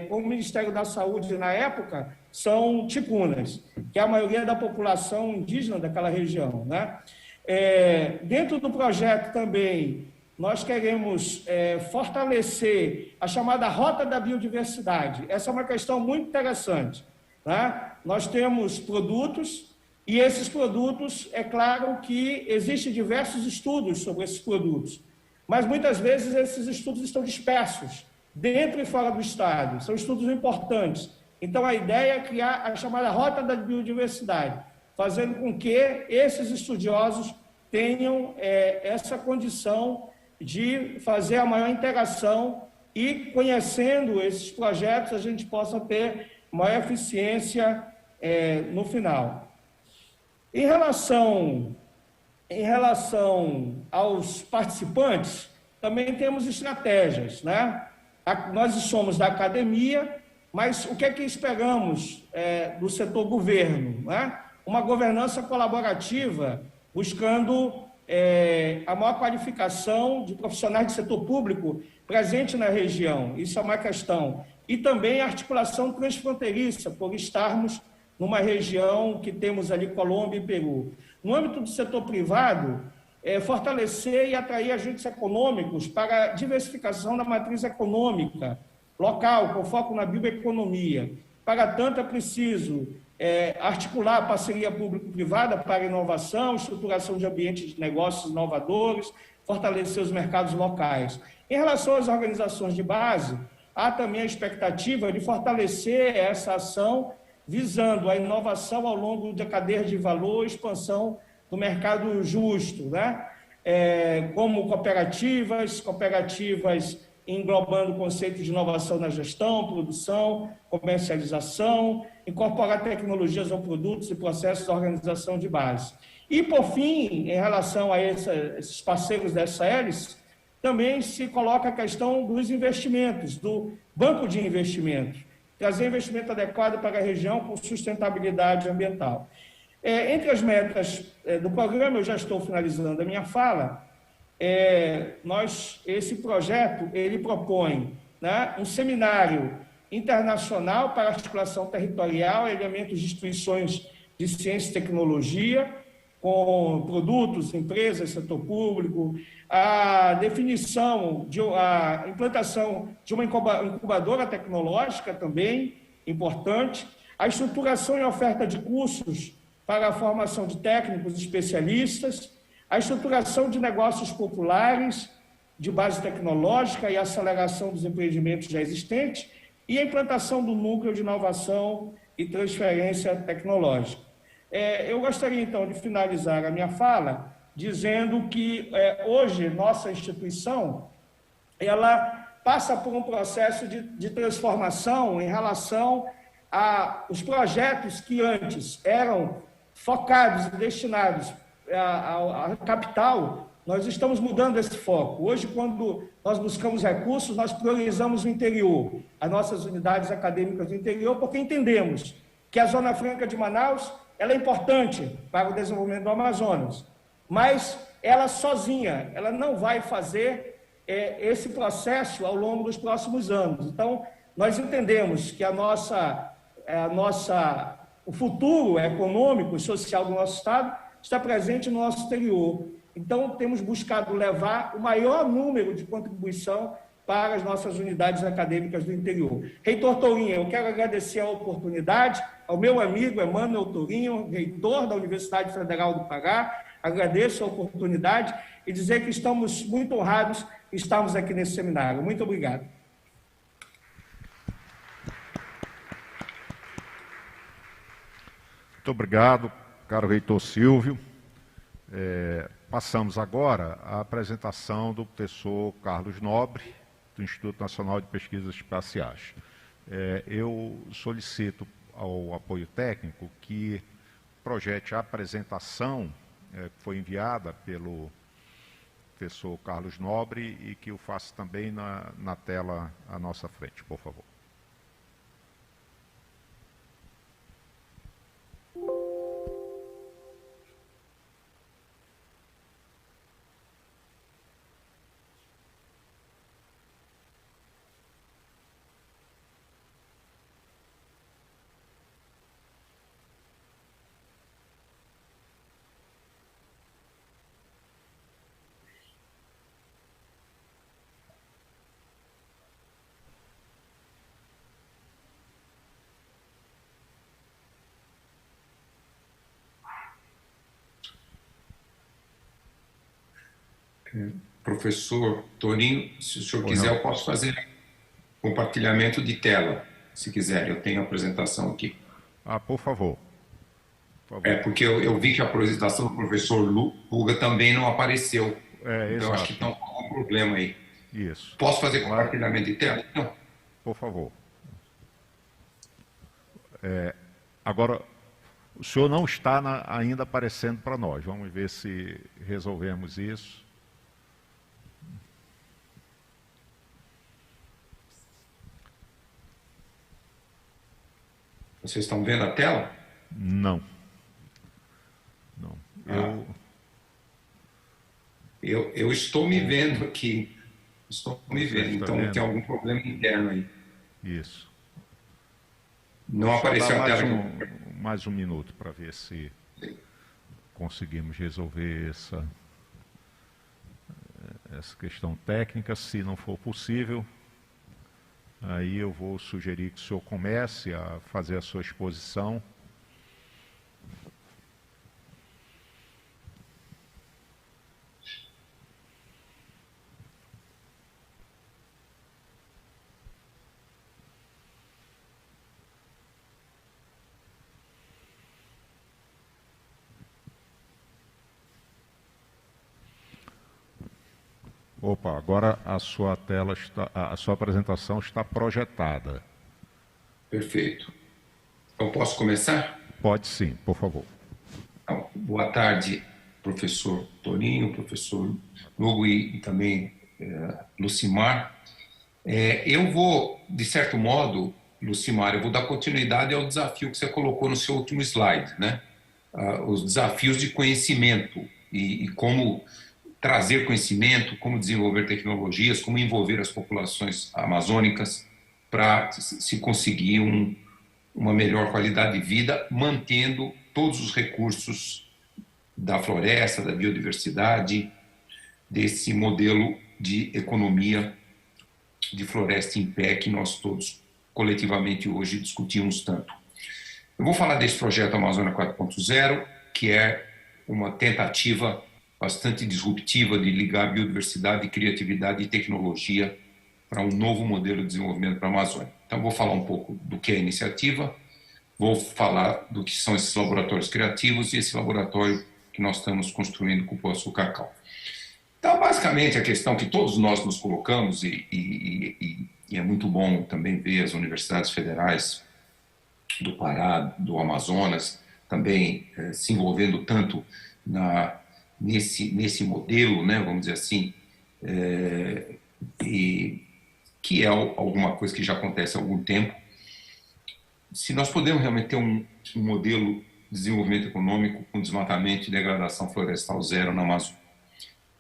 com o Ministério da Saúde na época são ticunas, que é a maioria da população indígena daquela região, né? Dentro do projeto também, nós queremos fortalecer a chamada Rota da Biodiversidade. Essa é uma questão muito interessante, né? Nós temos produtos, e esses produtos, é claro que existem diversos estudos sobre esses produtos, mas muitas vezes esses estudos estão dispersos, dentro e fora do Estado. São estudos importantes. Então, a ideia é criar a chamada Rota da Biodiversidade, fazendo com que esses estudiosos tenham essa condição de fazer a maior interação e, conhecendo esses projetos, a gente possa ter maior eficiência no final. Em relação aos participantes, também temos estratégias, né? Nós somos da academia, mas o que é que esperamos do setor governo, né? Uma governança colaborativa, buscando a maior qualificação de profissionais de setor público presente na região. Isso é uma questão. E também a articulação transfronteiriça, por estarmos numa região que temos ali Colômbia e Peru. No âmbito do setor privado, fortalecer e atrair agentes econômicos para a diversificação da matriz econômica local, com foco na bioeconomia. Para tanto, é preciso articular a parceria público-privada para inovação, estruturação de ambientes de negócios inovadores, fortalecer os mercados locais. Em relação às organizações de base, há também a expectativa de fortalecer essa ação visando a inovação ao longo da cadeia de valor e expansão do mercado justo, né? Como cooperativas englobando conceitos de inovação na gestão, produção, comercialização, incorporar tecnologias ou produtos e processos de organização de base. E, por fim, em relação a esses parceiros dessa hélice, também se coloca a questão dos investimentos, do banco de investimentos, trazer investimento adequado para a região com sustentabilidade ambiental. Entre as metas do programa, eu já estou finalizando a minha fala, esse projeto ele propõe, né, um seminário internacional para articulação territorial, elementos de instituições de ciência e tecnologia, com produtos, empresas, setor público, a definição, a implantação de uma incubadora tecnológica também, importante, a estruturação e oferta de cursos para a formação de técnicos e especialistas, a estruturação de negócios populares, de base tecnológica e aceleração dos empreendimentos já existentes e a implantação do núcleo de inovação e transferência tecnológica. Eu gostaria, então, de finalizar a minha fala dizendo que hoje nossa instituição ela passa por um processo de transformação em relação aos projetos que antes eram focados e destinados à capital. Nós estamos mudando esse foco. Hoje, quando nós buscamos recursos, nós priorizamos o interior, as nossas unidades acadêmicas do interior, porque entendemos que a Zona Franca de Manaus ela é importante para o desenvolvimento do Amazonas, mas ela sozinha, ela não vai fazer esse processo ao longo dos próximos anos. Então, nós entendemos que o futuro econômico e social do nosso Estado está presente no nosso exterior. Então, temos buscado levar o maior número de contribuição para as nossas unidades acadêmicas do interior. Reitor Tourinho, eu quero agradecer a oportunidade ao meu amigo Emmanuel Tourinho, reitor da Universidade Federal do Pará, agradeço a oportunidade e dizer que estamos muito honrados de estarmos aqui nesse seminário. Muito obrigado. Muito obrigado, caro reitor Silvio. Passamos agora à apresentação do professor Carlos Nobre, do Instituto Nacional de Pesquisas Espaciais. Eu solicito ao apoio técnico que projete a apresentação que foi enviada pelo professor Carlos Nobre e que o faça também na tela à nossa frente, por favor. Professor Tourinho, se o senhor quiser, eu posso fazer compartilhamento de tela, se quiser. Eu tenho a apresentação aqui. Por favor. Por favor. Porque eu vi que a apresentação do professor Puga também não apareceu. Então, acho que está um problema aí. Isso. Posso fazer compartilhamento de tela? Não. Por favor. Agora, o senhor não está ainda aparecendo para nós. Vamos ver se resolvemos isso. Vocês estão vendo a tela? Não. Eu estou me vendo aqui. Estou me vendo. Então tem algum problema interno aí. Isso. Não apareceu a tela. Mais um minuto para ver se conseguimos resolver essa questão técnica. Se não for possível, aí eu vou sugerir que o senhor comece a fazer a sua exposição. Opa, agora a sua tela está, a sua apresentação está projetada. Perfeito. Eu posso começar? Pode sim, por favor. Então, boa tarde, professor Tourinho, professor Lugo e também Lucimar. Eu vou, de certo modo, Lucimar, eu vou dar continuidade ao desafio que você colocou no seu último slide, né? Os desafios de conhecimento e como trazer conhecimento, como desenvolver tecnologias, como envolver as populações amazônicas para se conseguir uma melhor qualidade de vida, mantendo todos os recursos da floresta, da biodiversidade, desse modelo de economia de floresta em pé que nós todos coletivamente hoje discutimos tanto. Eu vou falar desse projeto Amazônia 4.0, que é uma tentativa bastante disruptiva de ligar biodiversidade, criatividade e tecnologia para um novo modelo de desenvolvimento para a Amazônia. Então, vou falar um pouco do que é a iniciativa, vou falar do que são esses laboratórios criativos e esse laboratório que nós estamos construindo com o Cupuaçu Cacau. Então, basicamente, a questão que todos nós nos colocamos, e é muito bom também ver as universidades federais do Pará, do Amazonas, também se envolvendo tanto nesse modelo, né, vamos dizer assim, que é alguma coisa que já acontece há algum tempo. Se nós podemos realmente ter um modelo de desenvolvimento econômico com desmatamento e degradação florestal zero na Amazônia,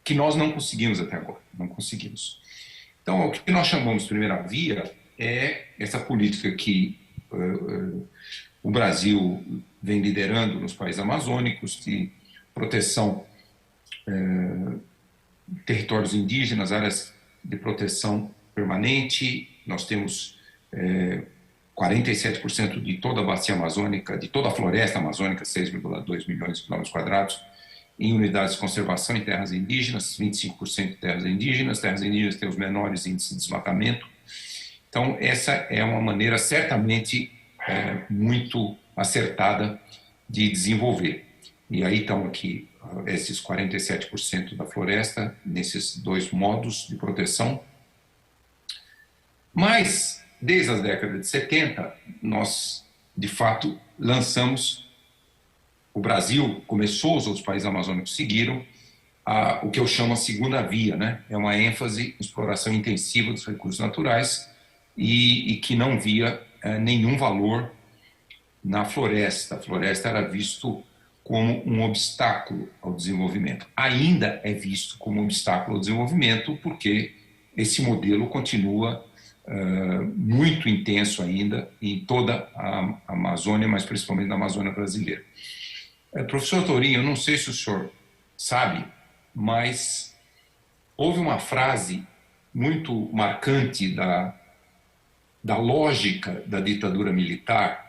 que nós não conseguimos até agora, não conseguimos. Então, o que nós chamamos de primeira via é essa política que o Brasil vem liderando nos países amazônicos de proteção de territórios indígenas, áreas de proteção permanente. Nós temos 47% de toda a bacia amazônica, de toda a floresta amazônica, 6,2 milhões de quilômetros quadrados, em unidades de conservação em terras indígenas, 25% de terras indígenas têm os menores índices de desmatamento. Então, essa é uma maneira certamente muito acertada de desenvolver. E aí estão aqui esses 47% da floresta, nesses dois modos de proteção. Mas, desde as décadas de 70, nós, de fato, lançamos, o Brasil começou, os outros países amazônicos seguiram, o que eu chamo a segunda via, né? É uma ênfase em exploração intensiva dos recursos naturais e que não via nenhum valor na floresta. A floresta era visto como um obstáculo ao desenvolvimento. Ainda é visto como um obstáculo ao desenvolvimento porque esse modelo continua muito intenso ainda em toda a Amazônia, mas principalmente na Amazônia brasileira. Professor Torinho, eu não sei se o senhor sabe, mas houve uma frase muito marcante da lógica da ditadura militar,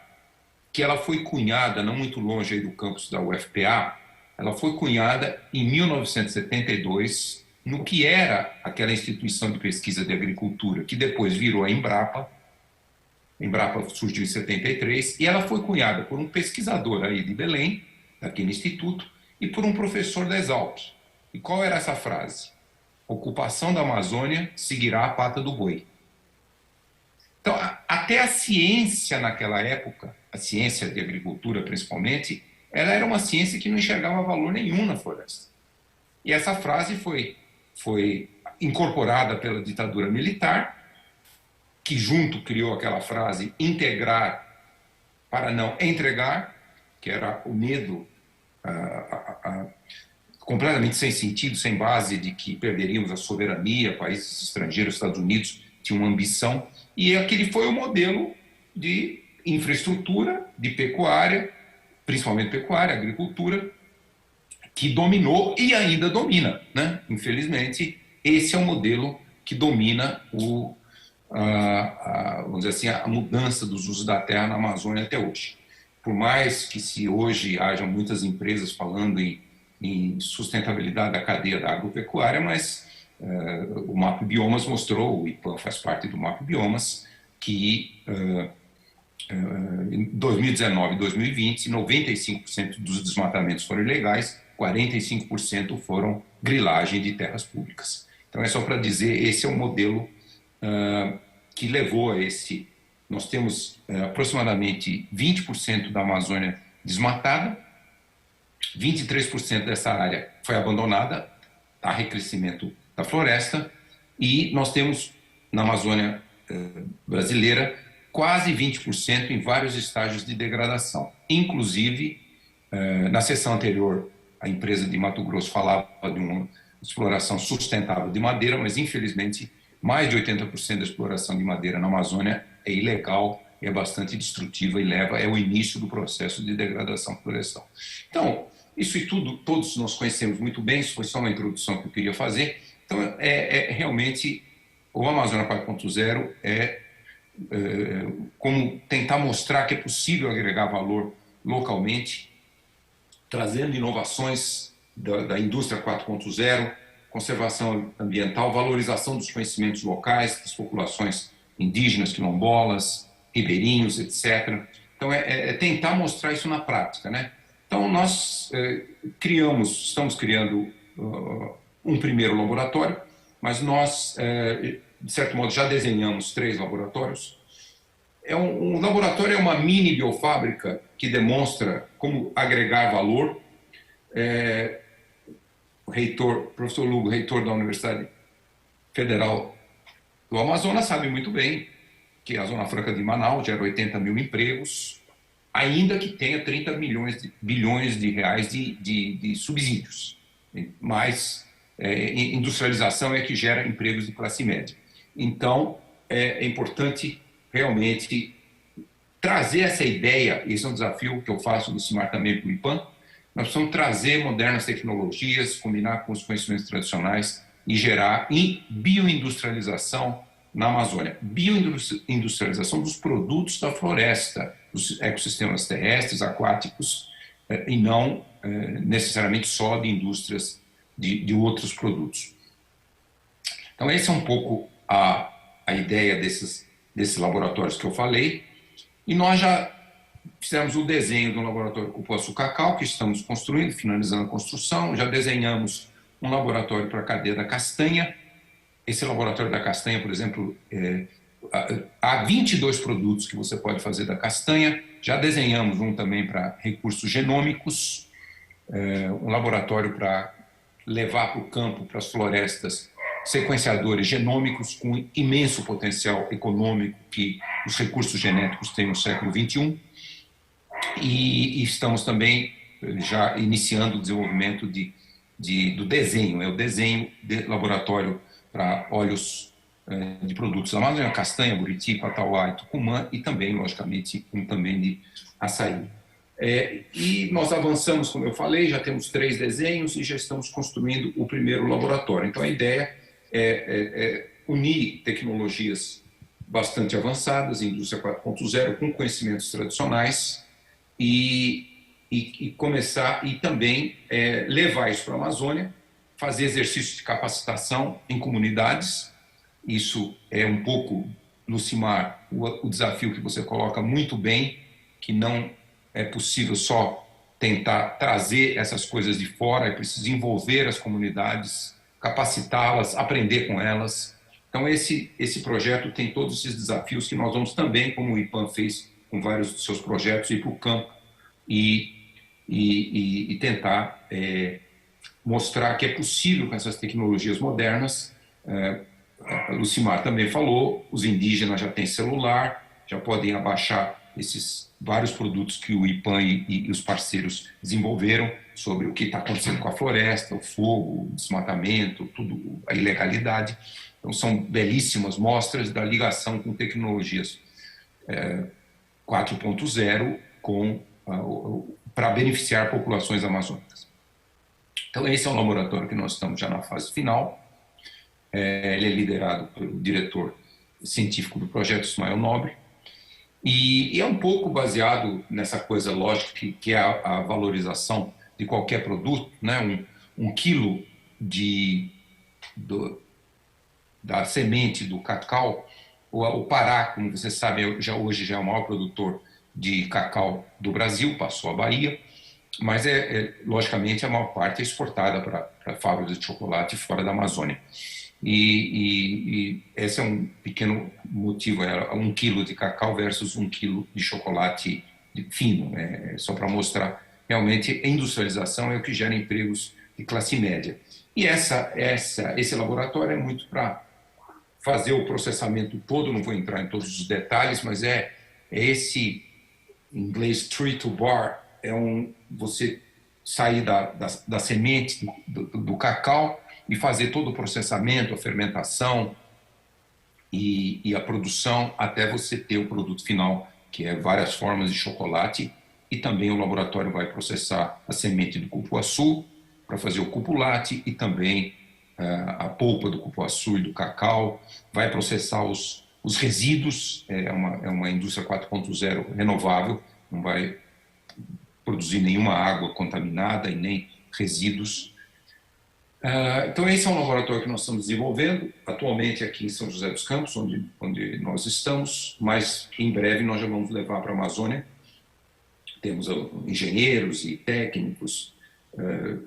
que ela foi cunhada, não muito longe aí do campus da UFPA, ela foi cunhada em 1972, no que era aquela instituição de pesquisa de agricultura, que depois virou a Embrapa. A Embrapa surgiu em 73, e ela foi cunhada por um pesquisador aí de Belém, daquele instituto, e por um professor da Exalc. E qual era essa frase? Ocupação da Amazônia seguirá a pata do boi. Então, até a ciência naquela época, a ciência de agricultura principalmente, ela era uma ciência que não enxergava valor nenhum na floresta. E essa frase foi incorporada pela ditadura militar, que junto criou aquela frase integrar para não entregar, que era o medo completamente sem sentido, sem base, de que perderíamos a soberania, países estrangeiros, Estados Unidos tinham uma ambição, e aquele foi o modelo de infraestrutura, de pecuária, principalmente pecuária, agricultura, que dominou e ainda domina, né? Infelizmente, esse é o modelo que domina vamos dizer assim, a mudança dos usos da terra na Amazônia até hoje. Por mais que se hoje hajam muitas empresas falando em sustentabilidade da cadeia da agropecuária, mas o MAP Biomas mostrou, o IPAM faz parte do MAP Biomas, que em 2019 e 2020, 95% dos desmatamentos foram ilegais, 45% foram grilagem de terras públicas. Então é só para dizer, esse é o modelo que levou a esse... Nós temos aproximadamente 20% da Amazônia desmatada, 23% dessa área foi abandonada, há recrescimento da floresta, e nós temos na Amazônia brasileira quase 20% em vários estágios de degradação. Inclusive, na sessão anterior, a empresa de Mato Grosso falava de uma exploração sustentável de madeira, mas infelizmente mais de 80% da exploração de madeira na Amazônia é ilegal, é bastante destrutiva e é o início do processo de degradação florestal. Então, isso e tudo, todos nós conhecemos muito bem, isso foi só uma introdução que eu queria fazer. Então, realmente, o Amazônia 4.0 como tentar mostrar que é possível agregar valor localmente, trazendo inovações da indústria 4.0, conservação ambiental, valorização dos conhecimentos locais, das populações indígenas, quilombolas, ribeirinhos, etc. Então, é tentar mostrar isso na prática, né? Então, nós estamos criando um primeiro laboratório, mas nós, de certo modo, já desenhamos 3 laboratórios. Um laboratório é uma mini biofábrica que demonstra como agregar valor. O reitor, professor Lugo, reitor da Universidade Federal do Amazonas, sabe muito bem que a Zona Franca de Manaus gera 80 mil empregos, ainda que tenha 30 bilhões de reais de subsídios. Mas industrialização é que gera empregos de classe média. Então, é importante realmente trazer essa ideia. Esse é um desafio que eu faço do CIMAR também para o IPAM. Nós precisamos trazer modernas tecnologias, combinar com os conhecimentos tradicionais e gerar bioindustrialização na Amazônia. Bioindustrialização dos produtos da floresta, dos ecossistemas terrestres, aquáticos, e não necessariamente só de indústrias de outros produtos. Então, essa é um pouco a ideia desses laboratórios que eu falei. E nós já fizemos o desenho do laboratório Cupuaçu Cacau, que estamos construindo, finalizando a construção. Já desenhamos um laboratório para a cadeia da castanha. Esse laboratório da castanha, por exemplo, há 22 produtos que você pode fazer da castanha. Já desenhamos um também para recursos genômicos, um laboratório para levar para o campo, para as florestas, sequenciadores genômicos com imenso potencial econômico que os recursos genéticos têm no século XXI. E estamos também já iniciando o desenvolvimento do desenho, o desenho de laboratório para óleos de produtos da Amazônia, castanha, buriti, patauá e tucumã, e também, logicamente, também de açaí. E nós avançamos, como eu falei, já temos 3 desenhos e já estamos construindo o primeiro laboratório. Então, a ideia é unir tecnologias bastante avançadas, indústria 4.0, com conhecimentos tradicionais e começar e também levar isso para a Amazônia, fazer exercícios de capacitação em comunidades. Isso é um pouco, Lucimar, o desafio que você coloca muito bem, que não é possível só tentar trazer essas coisas de fora, é preciso envolver as comunidades, capacitá-las, aprender com elas. Então, esse projeto tem todos esses desafios que nós vamos também, como o IPAM fez com vários dos seus projetos, ir para o campo e tentar mostrar que é possível com essas tecnologias modernas. A Lucimar também falou, os indígenas já têm celular, já podem abaixar esses vários produtos que o IPAM e os parceiros desenvolveram sobre o que está acontecendo com a floresta, o fogo, o desmatamento, tudo, a ilegalidade. Então, são belíssimas mostras da ligação com tecnologias 4.0 para beneficiar populações amazônicas. Então, esse é um laboratório que nós estamos já na fase final. Ele é liderado pelo diretor científico do projeto, Ismael Nobre, e é um pouco baseado nessa coisa lógica que é a valorização de qualquer produto, né? Um quilo da semente do cacau. O Pará, como você sabe, hoje já é o maior produtor de cacau do Brasil, passou a Bahia, mas logicamente a maior parte é exportada para fábricas de chocolate fora da Amazônia. E esse é um pequeno motivo, 1 quilo de cacau versus 1 quilo de chocolate fino, só para mostrar realmente a industrialização é o que gera empregos de classe média. E esse laboratório é muito para fazer o processamento todo, não vou entrar em todos os detalhes, mas esse, em inglês, tree to bar, você sair da semente do cacau e fazer todo o processamento, a fermentação e a produção até você ter o produto final, que é várias formas de chocolate, e também o laboratório vai processar a semente do cupuaçu para fazer o cupulate e também a polpa do cupuaçu e do cacau, vai processar os resíduos, é uma indústria 4.0 renovável, não vai produzir nenhuma água contaminada e nem resíduos. Então, esse é um laboratório que nós estamos desenvolvendo, atualmente aqui em São José dos Campos, onde nós estamos, mas em breve nós já vamos levar para a Amazônia. Temos engenheiros e técnicos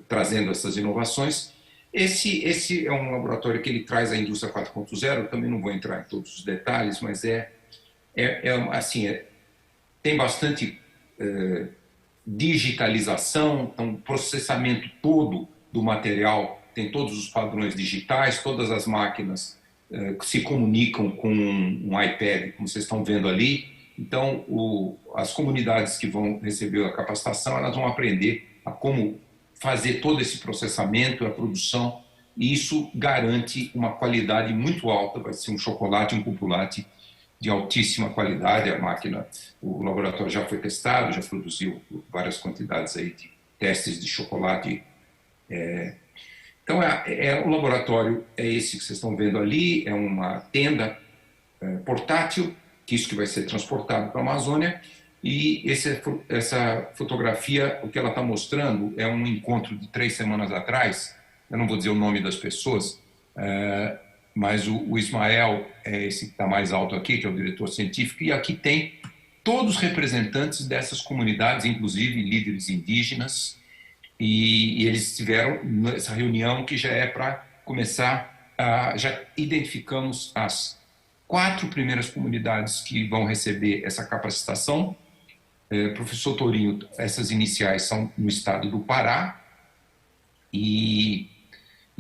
trazendo essas inovações. Esse é um laboratório que ele traz a indústria 4.0, também não vou entrar em todos os detalhes, mas tem bastante digitalização, então, processamento todo do material, tem todos os padrões digitais, todas as máquinas que se comunicam com um iPad, como vocês estão vendo ali. Então, as comunidades que vão receber a capacitação, elas vão aprender a como fazer todo esse processamento, a produção, e isso garante uma qualidade muito alta. Vai ser um chocolate, um cupulate de altíssima qualidade. A máquina, o laboratório já foi testado, já produziu várias quantidades aí de testes de chocolate. Então, o laboratório é esse que vocês estão vendo ali, é uma tenda portátil, que vai ser transportado para a Amazônia, e essa fotografia, o que ela está mostrando é um encontro de 3 semanas atrás. Eu não vou dizer o nome das pessoas, mas o Ismael é esse que está mais alto aqui, que é o diretor científico, e aqui tem todos os representantes dessas comunidades, inclusive líderes indígenas, e eles tiveram essa reunião que já é para começar, já identificamos as 4 primeiras comunidades que vão receber essa capacitação. Professor Torinho, essas iniciais são no estado do Pará, e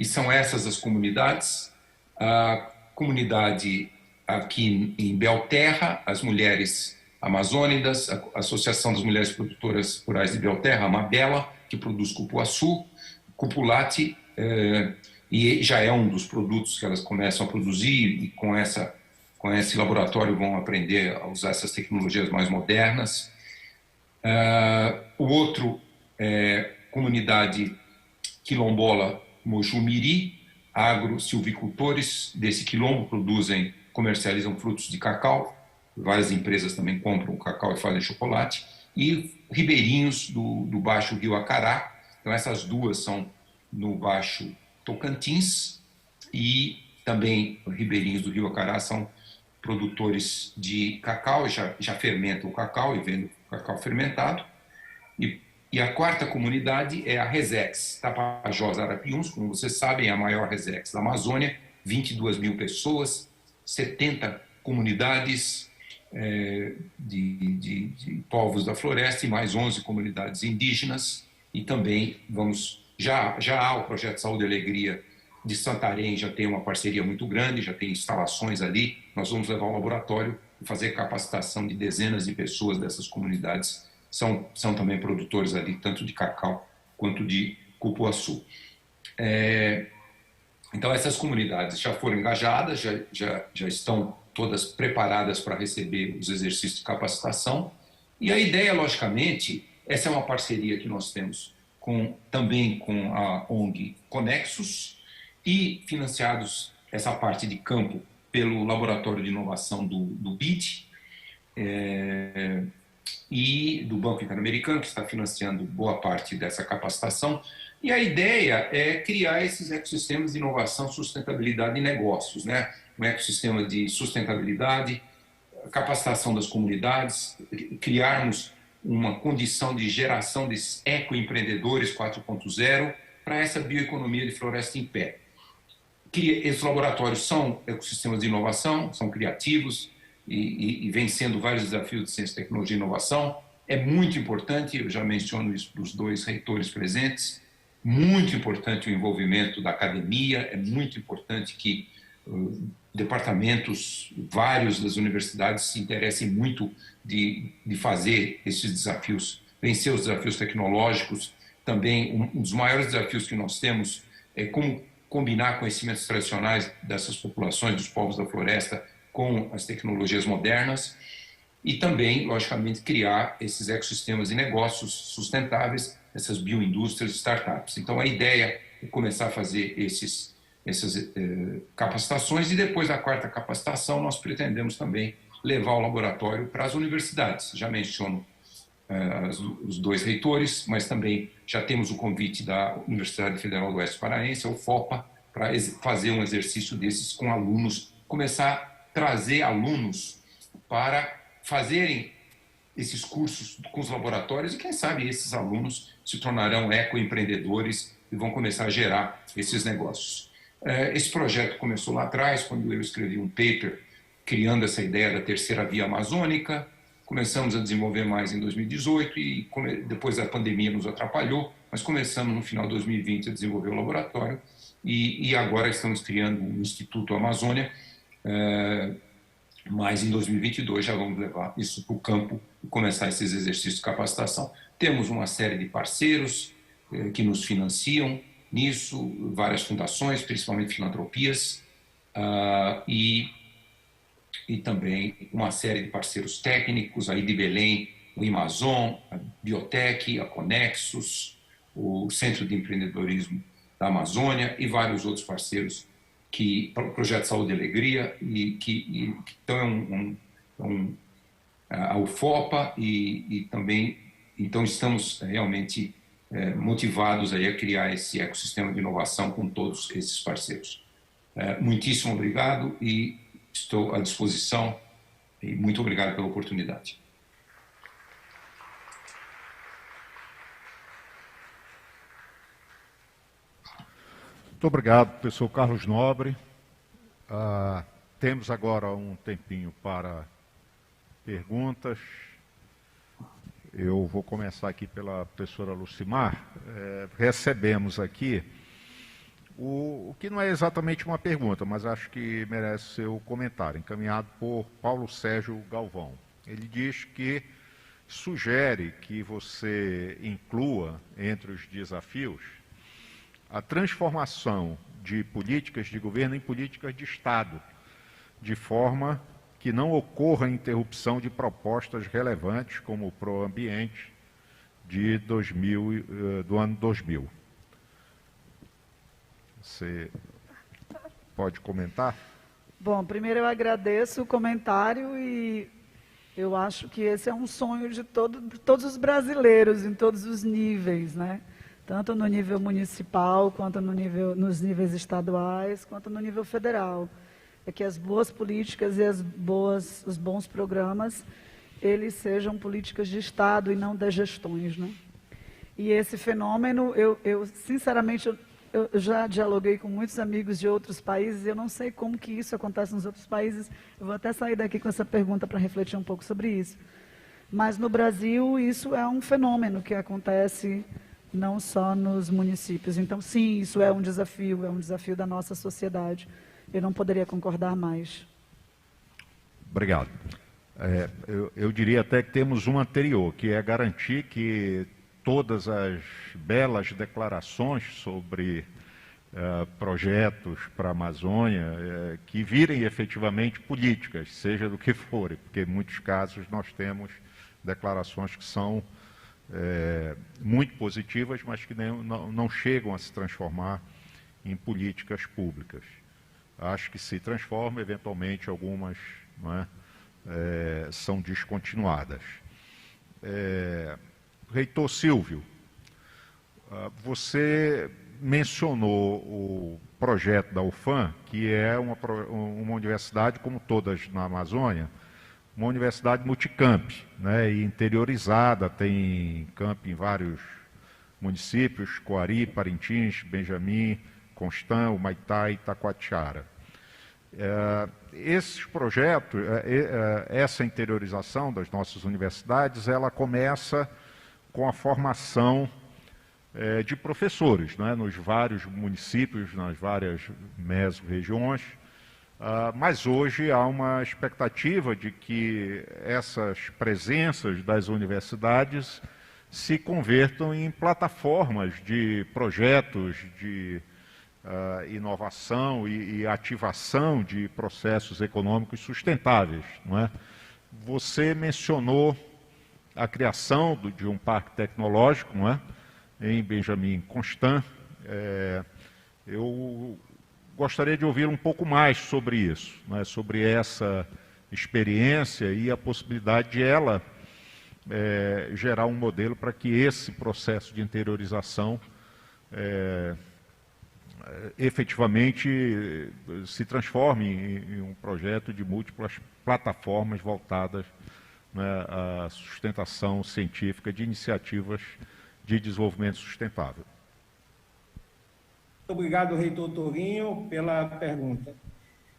são essas as comunidades. A comunidade aqui em Belterra, as mulheres amazônicas, a Associação das Mulheres Produtoras Rurais de Belterra, a Mabela, que produz cupuaçu, cupulate, e já é um dos produtos que elas começam a produzir, e com esse laboratório vão aprender a usar essas tecnologias mais modernas. O outro é comunidade quilombola Mojumiri, agro-silvicultores desse quilombo comercializam frutos de cacau, várias empresas também compram cacau e fazem chocolate, e ribeirinhos do Baixo Rio Acará. Então essas duas são no Baixo Tocantins, e também ribeirinhos do Rio Acará são produtores de cacau, já fermentam o cacau e vendem o cacau fermentado. E a quarta comunidade é a Resex Tapajós Arapiuns, como vocês sabem, é a maior Resex da Amazônia, 22 mil pessoas, 70 comunidades de povos da floresta e mais 11 comunidades indígenas. E também já há o projeto Saúde e Alegria de Santarém, já tem uma parceria muito grande, já tem instalações ali. Nós vamos levar o laboratório e fazer capacitação de dezenas de pessoas dessas comunidades. São também produtores ali, tanto de cacau quanto de cupuaçu. Então, essas comunidades já foram engajadas, já estão todas preparadas para receber os exercícios de capacitação. E a ideia, logicamente, essa é uma parceria que nós temos também com a ONG Conexus, e financiados essa parte de campo pelo Laboratório de Inovação do BID, e do Banco Interamericano, que está financiando boa parte dessa capacitação. E a ideia é criar esses ecossistemas de inovação, sustentabilidade e negócios, né? Um ecossistema de sustentabilidade, capacitação das comunidades, criarmos uma condição de geração desses ecoempreendedores 4.0 para essa bioeconomia de floresta em pé. Esses laboratórios são ecossistemas de inovação, são criativos, e vencendo vários desafios de ciência, tecnologia e inovação. É muito importante, eu já menciono isso para os 2 reitores presentes, muito importante o envolvimento da academia, é muito importante que departamentos vários das universidades se interessem muito de fazer esses desafios, vencer os desafios tecnológicos. Também um dos maiores desafios que nós temos é como combinar conhecimentos tradicionais dessas populações, dos povos da floresta, com as tecnologias modernas, e também, logicamente, criar esses ecossistemas de negócios sustentáveis, essas bioindústrias, startups. Então, a ideia é começar a fazer essas capacitações, e depois da 4ª capacitação, nós pretendemos também levar o laboratório para as universidades. Já menciono os dois reitores, mas também já temos o convite da Universidade Federal do Oeste Paraense, a UFOPA, para fazer um exercício desses com alunos, começar a trazer alunos para fazerem esses cursos com os laboratórios e, quem sabe, esses alunos se tornarão ecoempreendedores e vão começar a gerar esses negócios. Esse projeto começou lá atrás, quando eu escrevi um paper criando essa ideia da terceira via amazônica. Começamos a desenvolver mais em 2018 e depois a pandemia nos atrapalhou, mas começamos no final de 2020 a desenvolver o laboratório e agora estamos criando um Instituto Amazônia, mas em 2022 já vamos levar isso para o campo e começar esses exercícios de capacitação. Temos uma série de parceiros que nos financiam nisso, várias fundações, principalmente filantropias, e também uma série de parceiros técnicos, aí de Belém, o Amazon, a Biotech, a Conexus, o Centro de Empreendedorismo da Amazônia e vários outros parceiros o Projeto Saúde e Alegria, então a UFOPA e também, então estamos realmente motivados aí a criar esse ecossistema de inovação com todos esses parceiros. Muitíssimo obrigado e estou à disposição e muito obrigado pela oportunidade. Muito obrigado, professor Carlos Nobre. Temos agora um tempinho para perguntas. Eu vou começar aqui pela professora Lucimar. Recebemos aqui o que não é exatamente uma pergunta, mas acho que merece seu comentário, encaminhado por Paulo Sérgio Galvão. Ele diz que sugere que você inclua entre os desafios a transformação de políticas de governo em políticas de Estado, de forma que não ocorra interrupção de propostas relevantes como o Proambiente do ano 2000. Você pode comentar? Bom, primeiro eu agradeço o comentário e eu acho que esse é um sonho de todos os brasileiros, em todos os níveis, né? Tanto no nível municipal, quanto nos níveis estaduais, quanto no nível federal. É que as boas políticas e os bons programas, eles sejam políticas de Estado e não de gestões, né? E esse fenômeno, sinceramente, eu já dialoguei com muitos amigos de outros países e eu não sei como que isso acontece nos outros países. Eu vou até sair daqui com essa pergunta para refletir um pouco sobre isso. Mas no Brasil, isso é um fenômeno que acontece não só nos municípios. Então, sim, isso é um desafio da nossa sociedade. Eu não poderia concordar mais. Obrigado. Eu diria até que temos um anterior, que é garantir que todas as belas declarações sobre projetos para a Amazônia, que virem efetivamente políticas, seja do que forem, porque em muitos casos nós temos declarações que são muito positivas, mas que não chegam a se transformar em políticas públicas. Acho que se transforma, eventualmente algumas são descontinuadas. Reitor Silvio, você mencionou o projeto da UFAM, que é uma universidade, como todas na Amazônia, uma universidade multicamp, né, e interiorizada, tem camp em vários municípios, Coari, Parintins, Benjamim, Constant, Humaitá e Itacoatiara. Esses projetos, essa interiorização das nossas universidades, ela começa com a formação de professores, né, nos vários municípios, nas várias mesorregiões, mas hoje há uma expectativa de que essas presenças das universidades se convertam em plataformas de projetos de inovação e ativação de processos econômicos sustentáveis, não é? Você mencionou a criação de um parque tecnológico, não é? Em Benjamim Constant. Eu gostaria de ouvir um pouco mais sobre isso, né? Sobre essa experiência e a possibilidade de ela gerar um modelo para que esse processo de interiorização efetivamente se transforme em um projeto de múltiplas plataformas voltadas, né, à sustentação científica de iniciativas de desenvolvimento sustentável. Obrigado, reitor Tourinho, pela pergunta.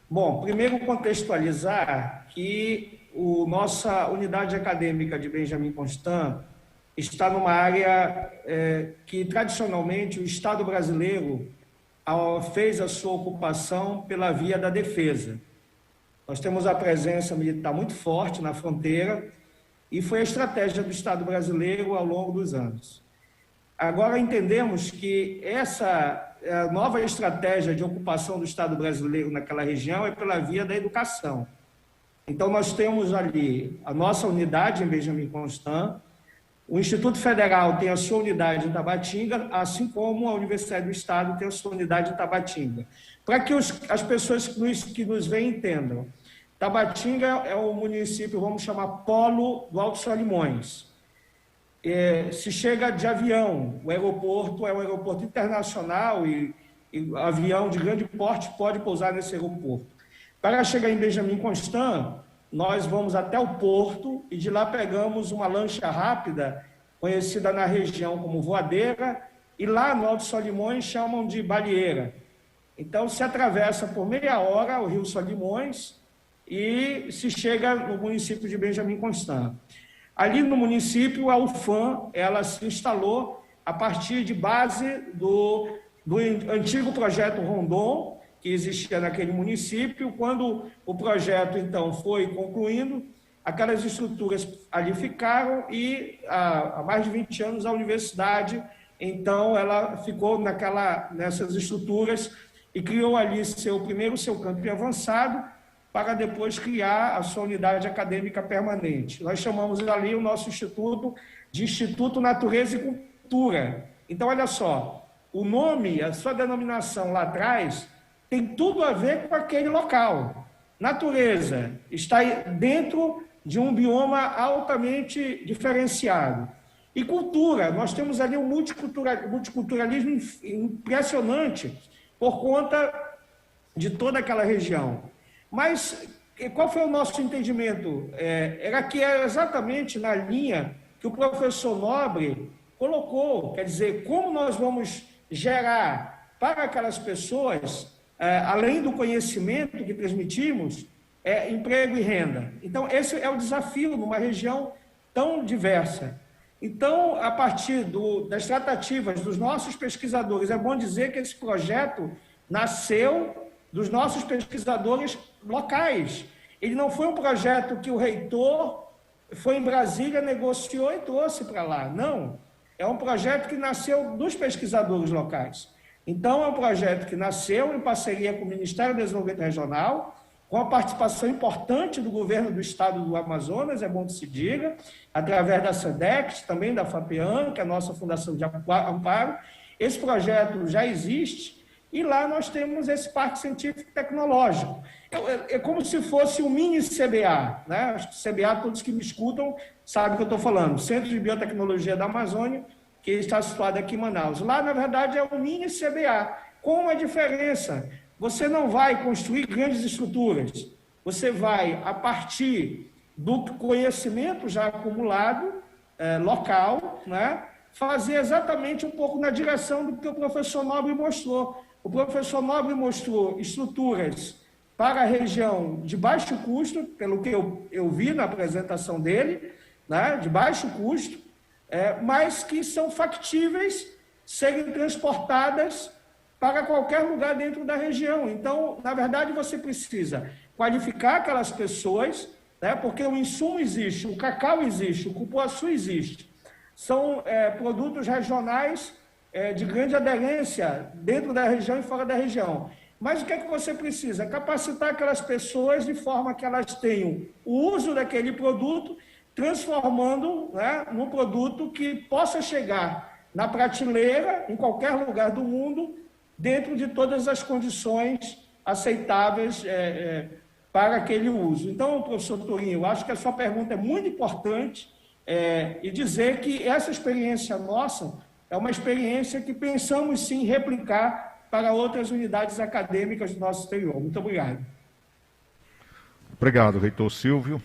Bom, primeiro contextualizar que nossa unidade acadêmica de Benjamin Constant está numa área que, tradicionalmente, o Estado brasileiro fez a sua ocupação pela via da defesa. Nós temos a presença militar muito forte na fronteira e foi a estratégia do Estado brasileiro ao longo dos anos. Agora entendemos que essa nova estratégia de ocupação do Estado brasileiro naquela região é pela via da educação. Então nós temos ali a nossa unidade em Benjamin Constant, o Instituto Federal tem a sua unidade em Tabatinga, assim como a Universidade do Estado tem a sua unidade em Tabatinga. Para que as pessoas que nos veem entendam, Tabatinga é um município, vamos chamar, polo do Alto Solimões. Se chega de avião, o aeroporto é um aeroporto internacional e avião de grande porte pode pousar nesse aeroporto. Para chegar em Benjamin Constant, nós vamos até o porto e de lá pegamos uma lancha rápida, conhecida na região como voadeira, e lá no Alto Solimões chamam de baleeira. Então se atravessa por meia hora o rio Solimões e se chega no município de Benjamin Constant. Ali no município, a UFAM, ela se instalou a partir de base do antigo projeto Rondon, que existia naquele município. Quando o projeto, então, foi concluindo, aquelas estruturas ali ficaram e, há mais de 20 anos, a universidade, então, ela ficou nessas estruturas e criou ali seu campo avançado, para depois criar a sua unidade acadêmica permanente. Nós chamamos ali o nosso instituto de Instituto Natureza e Cultura. Então, olha só, o nome, a sua denominação lá atrás, tem tudo a ver com aquele local. Natureza está dentro de um bioma altamente diferenciado. E cultura, nós temos ali um multiculturalismo impressionante por conta de toda aquela região. Mas qual foi o nosso entendimento? Era que era exatamente na linha que o professor Nobre colocou, quer dizer, como nós vamos gerar para aquelas pessoas, além do conhecimento que transmitimos, emprego e renda. Então, esse é o desafio numa região tão diversa. Então, a partir das tratativas dos nossos pesquisadores, é bom dizer que esse projeto nasceu dos nossos pesquisadores locais. Ele não foi um projeto que o reitor foi em Brasília, negociou e trouxe para lá. Não. É um projeto que nasceu dos pesquisadores locais. Então, é um projeto que nasceu em parceria com o Ministério do Desenvolvimento Regional, com a participação importante do governo do Estado do Amazonas, é bom que se diga, através da SEDEX, também da FAPEAN, que é a nossa Fundação de Amparo. Esse projeto já existe. E lá nós temos esse Parque Científico e Tecnológico. É como se fosse um mini CBA, né? Acho que CBA, todos que me escutam, sabem o que eu estou falando. Centro de Biotecnologia da Amazônia, que está situado aqui em Manaus. Lá, na verdade, é um mini CBA. Com uma diferença, você não vai construir grandes estruturas. Você vai, a partir do conhecimento já acumulado, local, né? Fazer exatamente um pouco na direção do que o professor Nobre mostrou. O professor Nobre mostrou estruturas para a região de baixo custo, pelo que eu vi na apresentação dele, né, de baixo custo, mas que são factíveis serem transportadas para qualquer lugar dentro da região. Então, na verdade, você precisa qualificar aquelas pessoas, né, porque o insumo existe, o cacau existe, o cupuaçu existe. São produtos regionais de grande aderência dentro da região e fora da região. Mas o que é que você precisa? Capacitar aquelas pessoas de forma que elas tenham o uso daquele produto, transformando, né, num produto que possa chegar na prateleira, em qualquer lugar do mundo, dentro de todas as condições aceitáveis para aquele uso. Então, professor Tourinho, eu acho que a sua pergunta é muito importante, e dizer que essa experiência nossa é uma experiência que pensamos sim replicar para outras unidades acadêmicas do nosso exterior. Muito obrigado. Obrigado, reitor Silvio.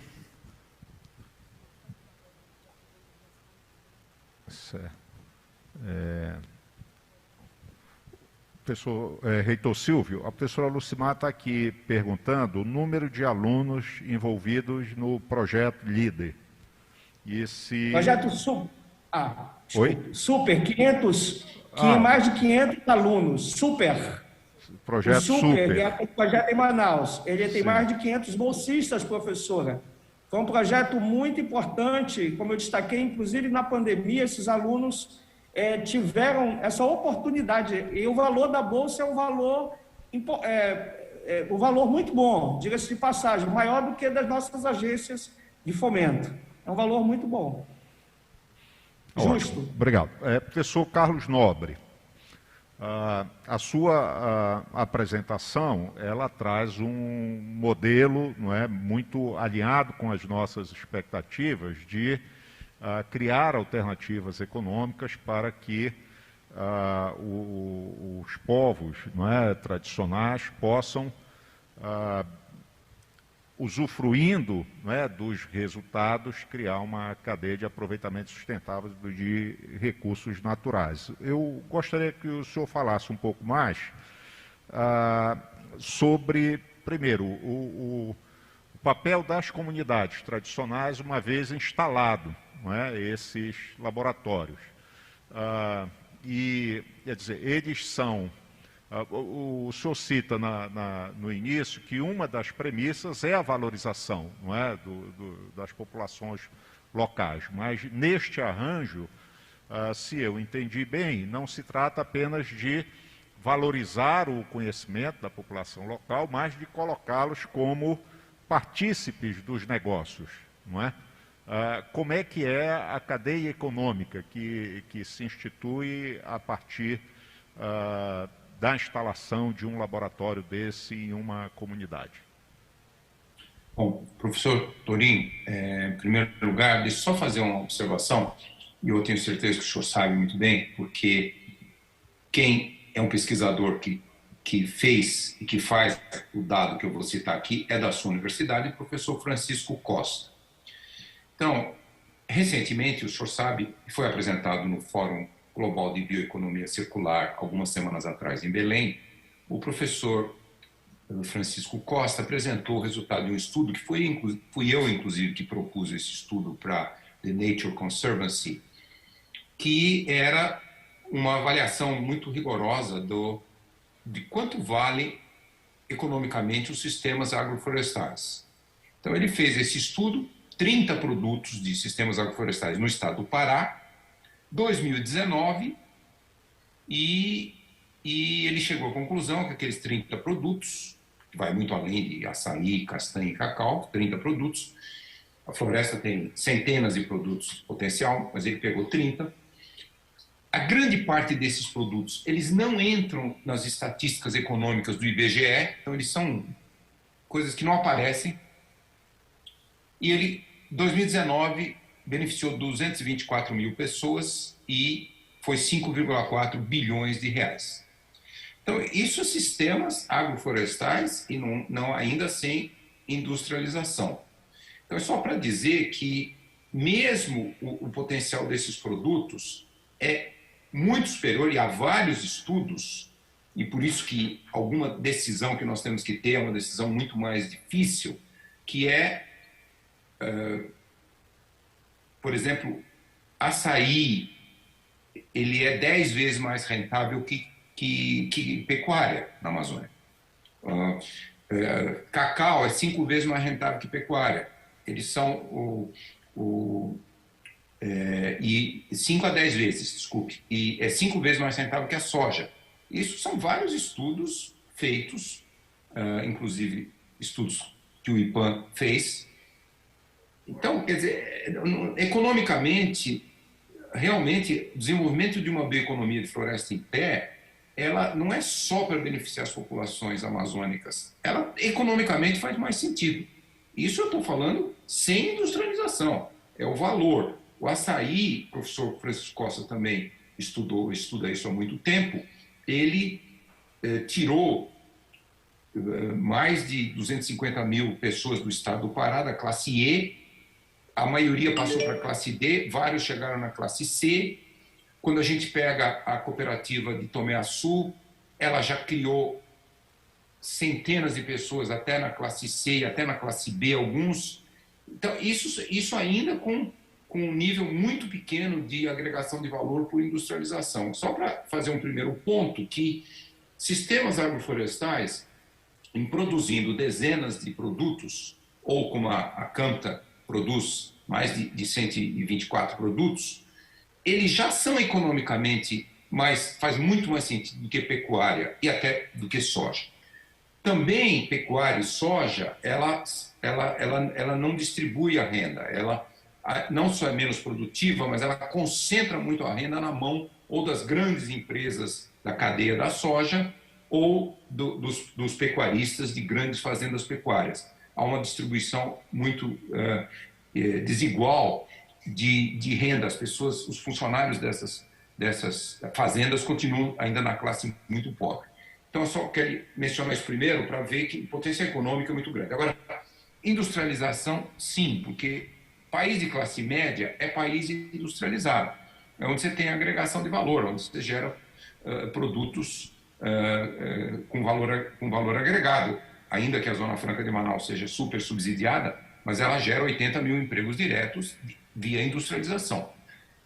Reitor Silvio, a professora Lucimar está aqui perguntando o número de alunos envolvidos no projeto LIDER. E se... Projeto Super, 500, mais de 500 alunos, Super. Projeto Super. É um projeto em Manaus. Ele tem Sim. mais de 500 bolsistas, professora. Foi um projeto muito importante, como eu destaquei, inclusive na pandemia, esses alunos tiveram essa oportunidade. E o valor da bolsa é um valor muito bom, diga-se de passagem, maior do que das nossas agências de fomento. É um valor muito bom. Justo. Ótimo. Obrigado. Professor Carlos Nobre, a sua apresentação, ela traz um modelo, não é, muito alinhado com as nossas expectativas de criar alternativas econômicas para que os povos, não é, tradicionais possam, usufruindo, não é, dos resultados, criar uma cadeia de aproveitamento sustentável de recursos naturais. Eu gostaria que o senhor falasse um pouco mais sobre, primeiro, o papel das comunidades tradicionais uma vez instalado, não é, esses laboratórios. E, quer dizer, eles são... O senhor cita no início que uma das premissas é a valorização, não é, das populações locais, mas neste arranjo, se eu entendi bem, não se trata apenas de valorizar o conhecimento da população local, mas de colocá-los como partícipes dos negócios, não é? Como é que é a cadeia econômica que se institui a partir da instalação de um laboratório desse em uma comunidade? Bom, professor Torinho, em primeiro lugar, deixa eu só fazer uma observação, e eu tenho certeza que o senhor sabe muito bem, porque quem é um pesquisador que fez e que faz o dado que eu vou citar aqui é da sua universidade, o professor Francisco Costa. Então, recentemente, o senhor sabe, foi apresentado no Fórum Global de Bioeconomia Circular, algumas semanas atrás, em Belém, o professor Francisco Costa apresentou o resultado de um estudo que fui eu, inclusive, que propus esse estudo para The Nature Conservancy, que era uma avaliação muito rigorosa de quanto vale economicamente os sistemas agroflorestais. Então, ele fez esse estudo, 30 produtos de sistemas agroflorestais no estado do Pará, 2019, e ele chegou à conclusão que aqueles 30 produtos, que vai muito além de açaí, castanha e cacau, 30 produtos, a floresta tem centenas de produtos potencial, mas ele pegou 30. A grande parte desses produtos, eles não entram nas estatísticas econômicas do IBGE, então eles são coisas que não aparecem. E ele, 2019, beneficiou 224 mil pessoas e foi 5,4 bilhões de reais. Então, isso são sistemas agroflorestais e não ainda sem industrialização. Então, é só para dizer que mesmo o potencial desses produtos é muito superior, e há vários estudos, e por isso que alguma decisão que nós temos que ter é uma decisão muito mais difícil, que é, por exemplo, açaí, ele é 10 vezes mais rentável que pecuária na Amazônia. Cacau é 5 vezes mais rentável que pecuária. Eles são e 5 a 10 vezes, desculpe, e é 5 vezes mais rentável que a soja. Isso são vários estudos feitos, inclusive estudos que o IPAM fez. Então, quer dizer, economicamente, realmente, o desenvolvimento de uma bioeconomia de floresta em pé, ela não é só para beneficiar as populações amazônicas, ela economicamente faz mais sentido. Isso eu estou falando sem industrialização, é o valor. O açaí, o professor Francisco Costa também estuda isso há muito tempo, ele tirou mais de 250 mil pessoas do estado do Pará, da classe E, a maioria passou para a classe D, vários chegaram na classe C. Quando a gente pega a cooperativa de Tomé Açu, ela já criou centenas de pessoas até na classe C e até na classe B, alguns. Então, isso ainda com um nível muito pequeno de agregação de valor por industrialização. Só para fazer um primeiro ponto, que sistemas agroflorestais, em produzindo dezenas de produtos, ou como a Camta produz mais de 124 produtos, eles já são economicamente faz muito mais sentido do que pecuária e até do que soja. Também pecuária e soja, ela não distribui a renda, ela não só é menos produtiva, mas ela concentra muito a renda na mão ou das grandes empresas da cadeia da soja ou dos pecuaristas de grandes fazendas pecuárias. Há uma distribuição muito desigual de renda. As pessoas, os funcionários dessas fazendas continuam ainda na classe muito pobre. Então, eu só quero mencionar isso primeiro para ver que a potência econômica é muito grande. Agora, industrialização, sim, porque país de classe média é país industrializado. É onde você tem agregação de valor, onde você gera produtos com valor agregado. Ainda que a Zona Franca de Manaus seja super subsidiada, mas ela gera 80 mil empregos diretos via industrialização.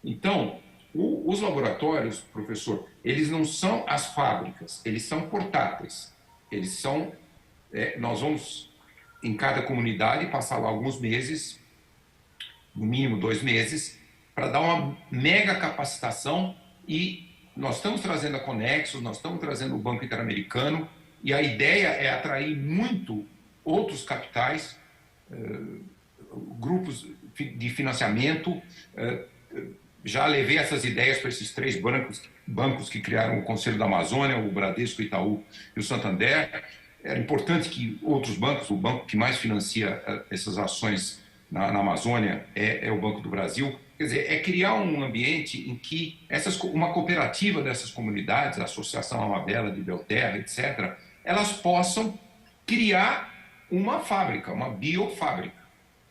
Então, os laboratórios, professor, eles não são as fábricas, eles são portáteis. Eles são... nós vamos, em cada comunidade, passar lá alguns meses, no mínimo 2 meses, para dar uma mega capacitação, e nós estamos trazendo a Conexus, nós estamos trazendo o Banco Interamericano, e a ideia é atrair muito outros capitais, grupos de financiamento. Já levei essas ideias para esses 3 bancos que criaram o Conselho da Amazônia, o Bradesco, o Itaú e o Santander. Era importante que outros bancos, o banco que mais financia essas ações na Amazônia é o Banco do Brasil. Quer dizer, é criar um ambiente em que uma cooperativa dessas comunidades, a Associação Amabela de Belterra, etc., elas possam criar uma fábrica, uma biofábrica,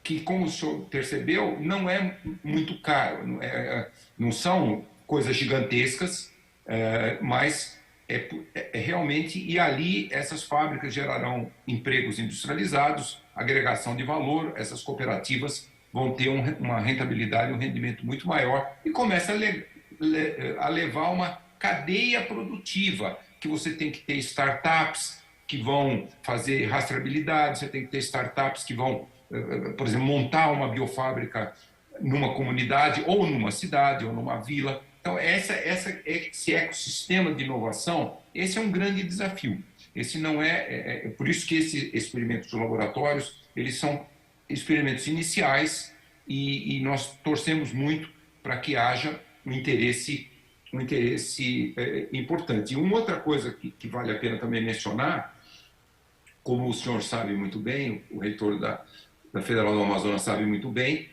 que, como o senhor percebeu, não é muito caro, não são coisas gigantescas, mas realmente, e ali essas fábricas gerarão empregos industrializados, agregação de valor, essas cooperativas vão ter uma rentabilidade, um rendimento muito maior, e começa a levar uma cadeia produtiva, que você tem que ter startups que vão fazer rastreabilidade, você tem que ter startups que vão, por exemplo, montar uma biofábrica numa comunidade, ou numa cidade, ou numa vila. Então, esse ecossistema de inovação, esse é um grande desafio. Esse não por isso que esses experimentos de laboratórios, eles são experimentos iniciais, e nós torcemos muito para que haja um interesse importante. E uma outra coisa que vale a pena também mencionar, como o senhor sabe muito bem, o reitor da Federal do Amazonas sabe muito bem,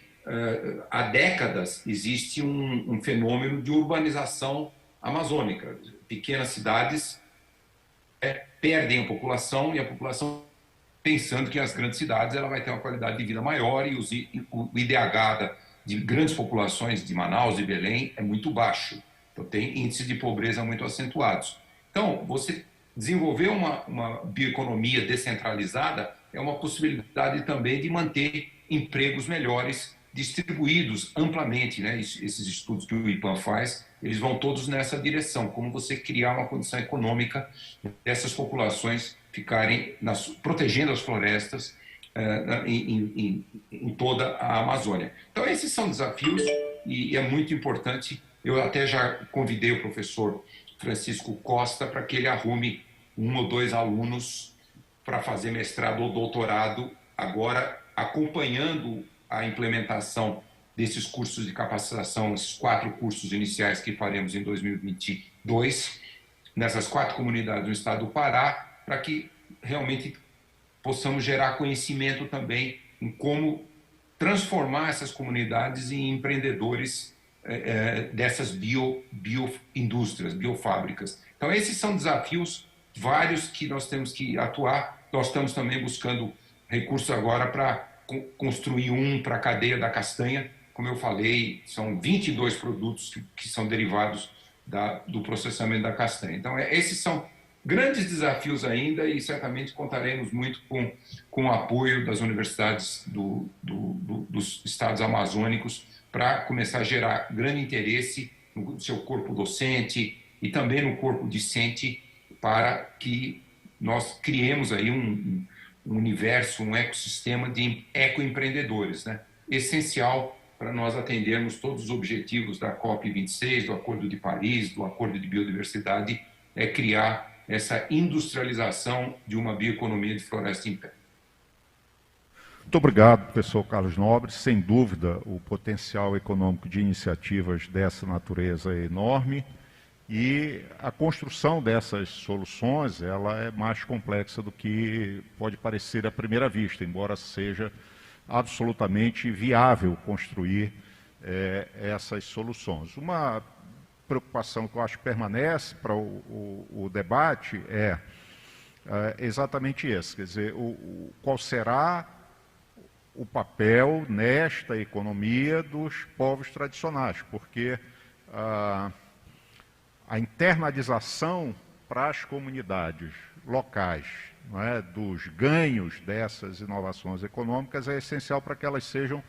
há décadas existe um fenômeno de urbanização amazônica. Pequenas cidades perdem a população, e a população, pensando que as grandes cidades ela vai ter uma qualidade de vida maior, e o IDH de grandes populações de Manaus e Belém é muito baixo. Então, tem índices de pobreza muito acentuados. Então, você desenvolver uma bioeconomia descentralizada é uma possibilidade também de manter empregos melhores distribuídos amplamente, né? Esses estudos que o IPAM faz, eles vão todos nessa direção, como você criar uma condição econômica dessas populações ficarem protegendo as florestas em toda a Amazônia. Então, esses são desafios, e é muito importante. Eu até já convidei o professor Francisco Costa para que ele arrume 1 ou 2 alunos para fazer mestrado ou doutorado, agora acompanhando a implementação desses cursos de capacitação, esses 4 cursos iniciais que faremos em 2022, nessas 4 comunidades no estado do Pará, para que realmente possamos gerar conhecimento também em como transformar essas comunidades em empreendedores dessas bioindústrias, biofábricas. Então, esses são desafios vários que nós temos que atuar. Nós estamos também buscando recursos agora para construir para a cadeia da castanha. Como eu falei, são 22 produtos que são derivados do processamento da castanha. Então, esses são grandes desafios ainda e certamente contaremos muito com o apoio das universidades dos estados amazônicos para começar a gerar grande interesse no seu corpo docente e também no corpo discente para que nós criemos aí um universo, um ecossistema de ecoempreendedores, né? Essencial para nós atendermos todos os objetivos da COP26, do Acordo de Paris, do Acordo de Biodiversidade, é criar essa industrialização de uma bioeconomia de floresta em pé. Muito obrigado, professor Carlos Nobre. Sem dúvida, o potencial econômico de iniciativas dessa natureza é enorme e a construção dessas soluções ela é mais complexa do que pode parecer à primeira vista, embora seja absolutamente viável construir essas soluções. Uma preocupação que eu acho que permanece para o debate é exatamente esse, quer dizer, qual será o papel nesta economia dos povos tradicionais, porque a internalização para as comunidades locais, não é, dos ganhos dessas inovações econômicas é essencial para que elas sejam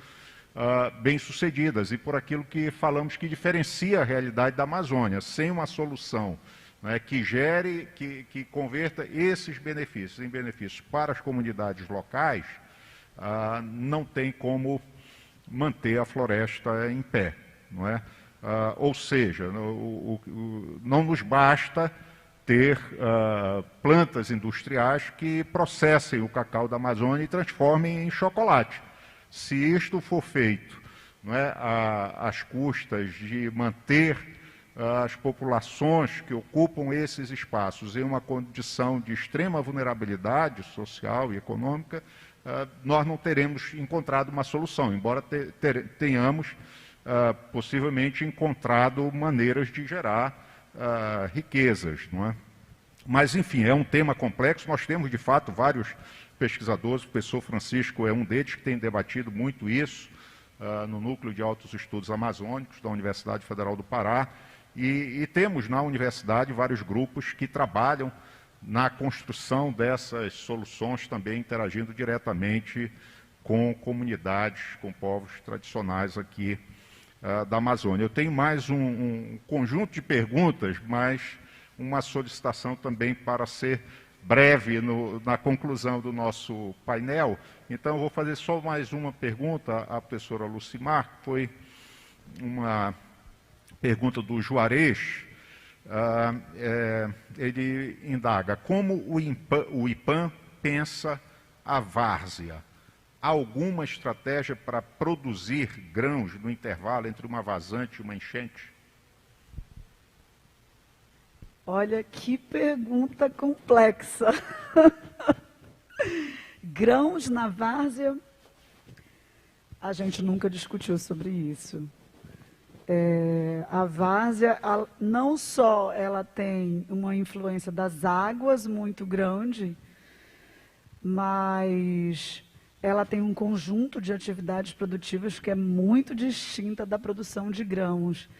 bem-sucedidas e por aquilo que falamos que diferencia a realidade da Amazônia. Sem uma solução, não é, que gere, que converta esses benefícios em benefícios para as comunidades locais, não tem como manter a floresta em pé, não é? Ou seja, não nos basta ter plantas industriais que processem o cacau da Amazônia e transformem em chocolate. Se isto for feito, não é, às custas de manter as populações que ocupam esses espaços em uma condição de extrema vulnerabilidade social e econômica, nós não teremos encontrado uma solução, embora tenhamos possivelmente encontrado maneiras de gerar riquezas, não é? Mas, enfim, é um tema complexo. Nós temos, de fato, vários pesquisadores, o professor Francisco é um deles que tem debatido muito isso no Núcleo de Altos Estudos Amazônicos da Universidade Federal do Pará, e temos na universidade vários grupos que trabalham na construção dessas soluções, também interagindo diretamente com comunidades, com povos tradicionais aqui da Amazônia. Eu tenho mais um conjunto de perguntas, mas uma solicitação também para ser breve na conclusão do nosso painel. Então, eu vou fazer só mais uma pergunta à professora Lucimar, que foi uma pergunta do Juarez. Ele indaga como o IPAM pensa a várzea. Há alguma estratégia para produzir grãos no intervalo entre uma vazante e uma enchente? Olha que pergunta complexa. Grãos na várzea, a gente nunca discutiu sobre isso. A várzea, não só ela tem uma influência das águas muito grande, mas ela tem um conjunto de atividades produtivas que é muito distinta da produção de grãos.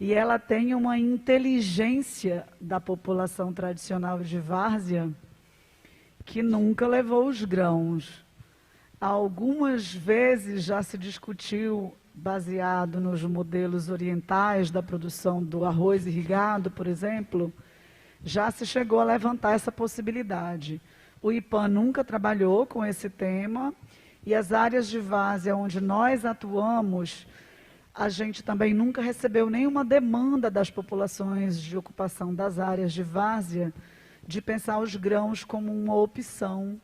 E ela tem uma inteligência da população tradicional de várzea que nunca levou os grãos. Algumas vezes já se discutiu, baseado nos modelos orientais da produção do arroz irrigado, por exemplo, já se chegou a levantar essa possibilidade. O IPAM nunca trabalhou com esse tema e as áreas de várzea onde nós atuamos, a gente também nunca recebeu nenhuma demanda das populações de ocupação das áreas de várzea de pensar os grãos como uma opção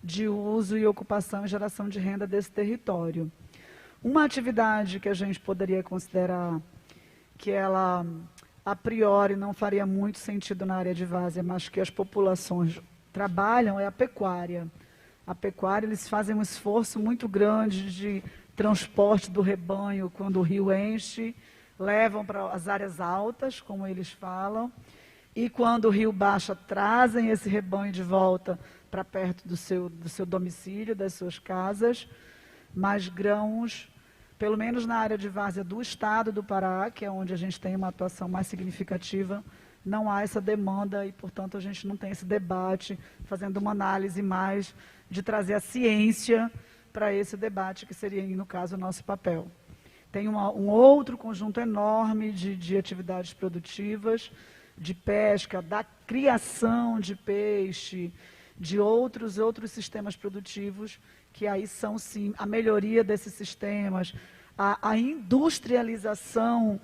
de uso e ocupação e geração de renda desse território. Uma atividade que a gente poderia considerar que ela, a priori, não faria muito sentido na área de várzea, mas que as populações trabalham, é a pecuária. A pecuária, eles fazem um esforço muito grande de transporte do rebanho quando o rio enche, levam para as áreas altas, como eles falam, e quando o rio baixa, trazem esse rebanho de volta para perto do seu domicílio, das suas casas, mas grãos, pelo menos na área de várzea do estado do Pará, que é onde a gente tem uma atuação mais significativa, não há essa demanda e, portanto, a gente não tem esse debate, fazendo uma análise mais de trazer a ciência para esse debate, que seria, no caso, o nosso papel. Tem um outro conjunto enorme de atividades produtivas, de pesca, da criação de peixe, de outros sistemas produtivos, que aí são, sim, a melhoria desses sistemas, a industrialização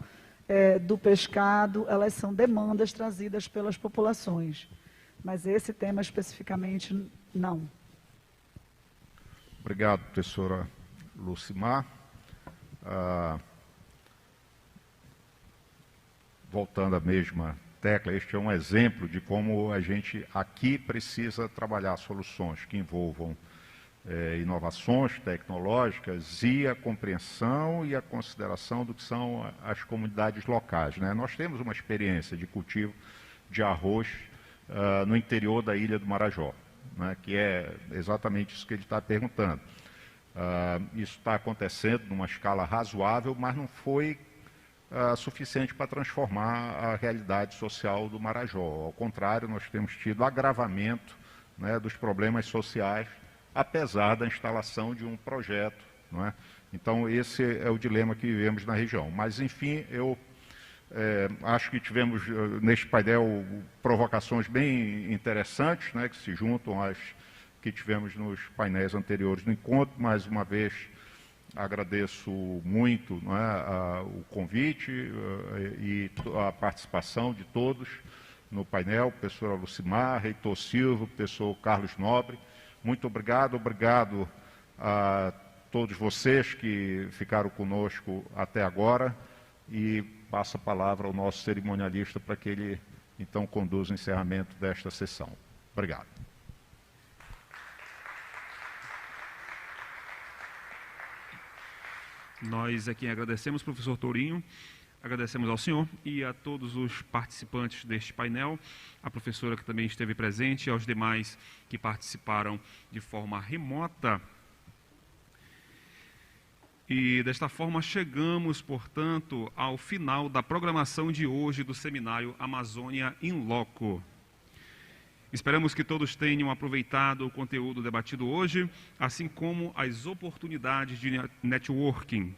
do pescado, elas são demandas trazidas pelas populações. Mas esse tema especificamente, não. Obrigado, professora Lucimar. Voltando à mesma tecla, este é um exemplo de como a gente aqui precisa trabalhar soluções que envolvam inovações tecnológicas e a compreensão e a consideração do que são as comunidades locais, né? Nós temos uma experiência de cultivo de arroz no interior da ilha do Marajó, né? Que é exatamente isso que ele está perguntando. Isso está acontecendo numa escala razoável, mas não foi suficiente para transformar a realidade social do Marajó. Ao contrário, nós temos tido agravamento, né, dos problemas sociais, apesar da instalação de um projeto, não é? Então, esse é o dilema que vivemos na região. Mas, enfim, eu acho que tivemos, neste painel, provocações bem interessantes, né, que se juntam às que tivemos nos painéis anteriores do encontro. Mais uma vez, agradeço muito, não é, o convite e a participação de todos no painel, professora Lucimar, reitor Silva, professor Carlos Nobre. Muito obrigado, obrigado a todos vocês que ficaram conosco até agora, e passo a palavra ao nosso cerimonialista para que ele, então, conduza o encerramento desta sessão. Obrigado. Nós aqui agradecemos, professor Tourinho, agradecemos ao senhor e a todos os participantes deste painel, a professora que também esteve presente e aos demais que participaram de forma remota. E desta forma chegamos, portanto, ao final da programação de hoje do seminário Amazônia in Loco. Esperamos que todos tenham aproveitado o conteúdo debatido hoje, assim como as oportunidades de networking.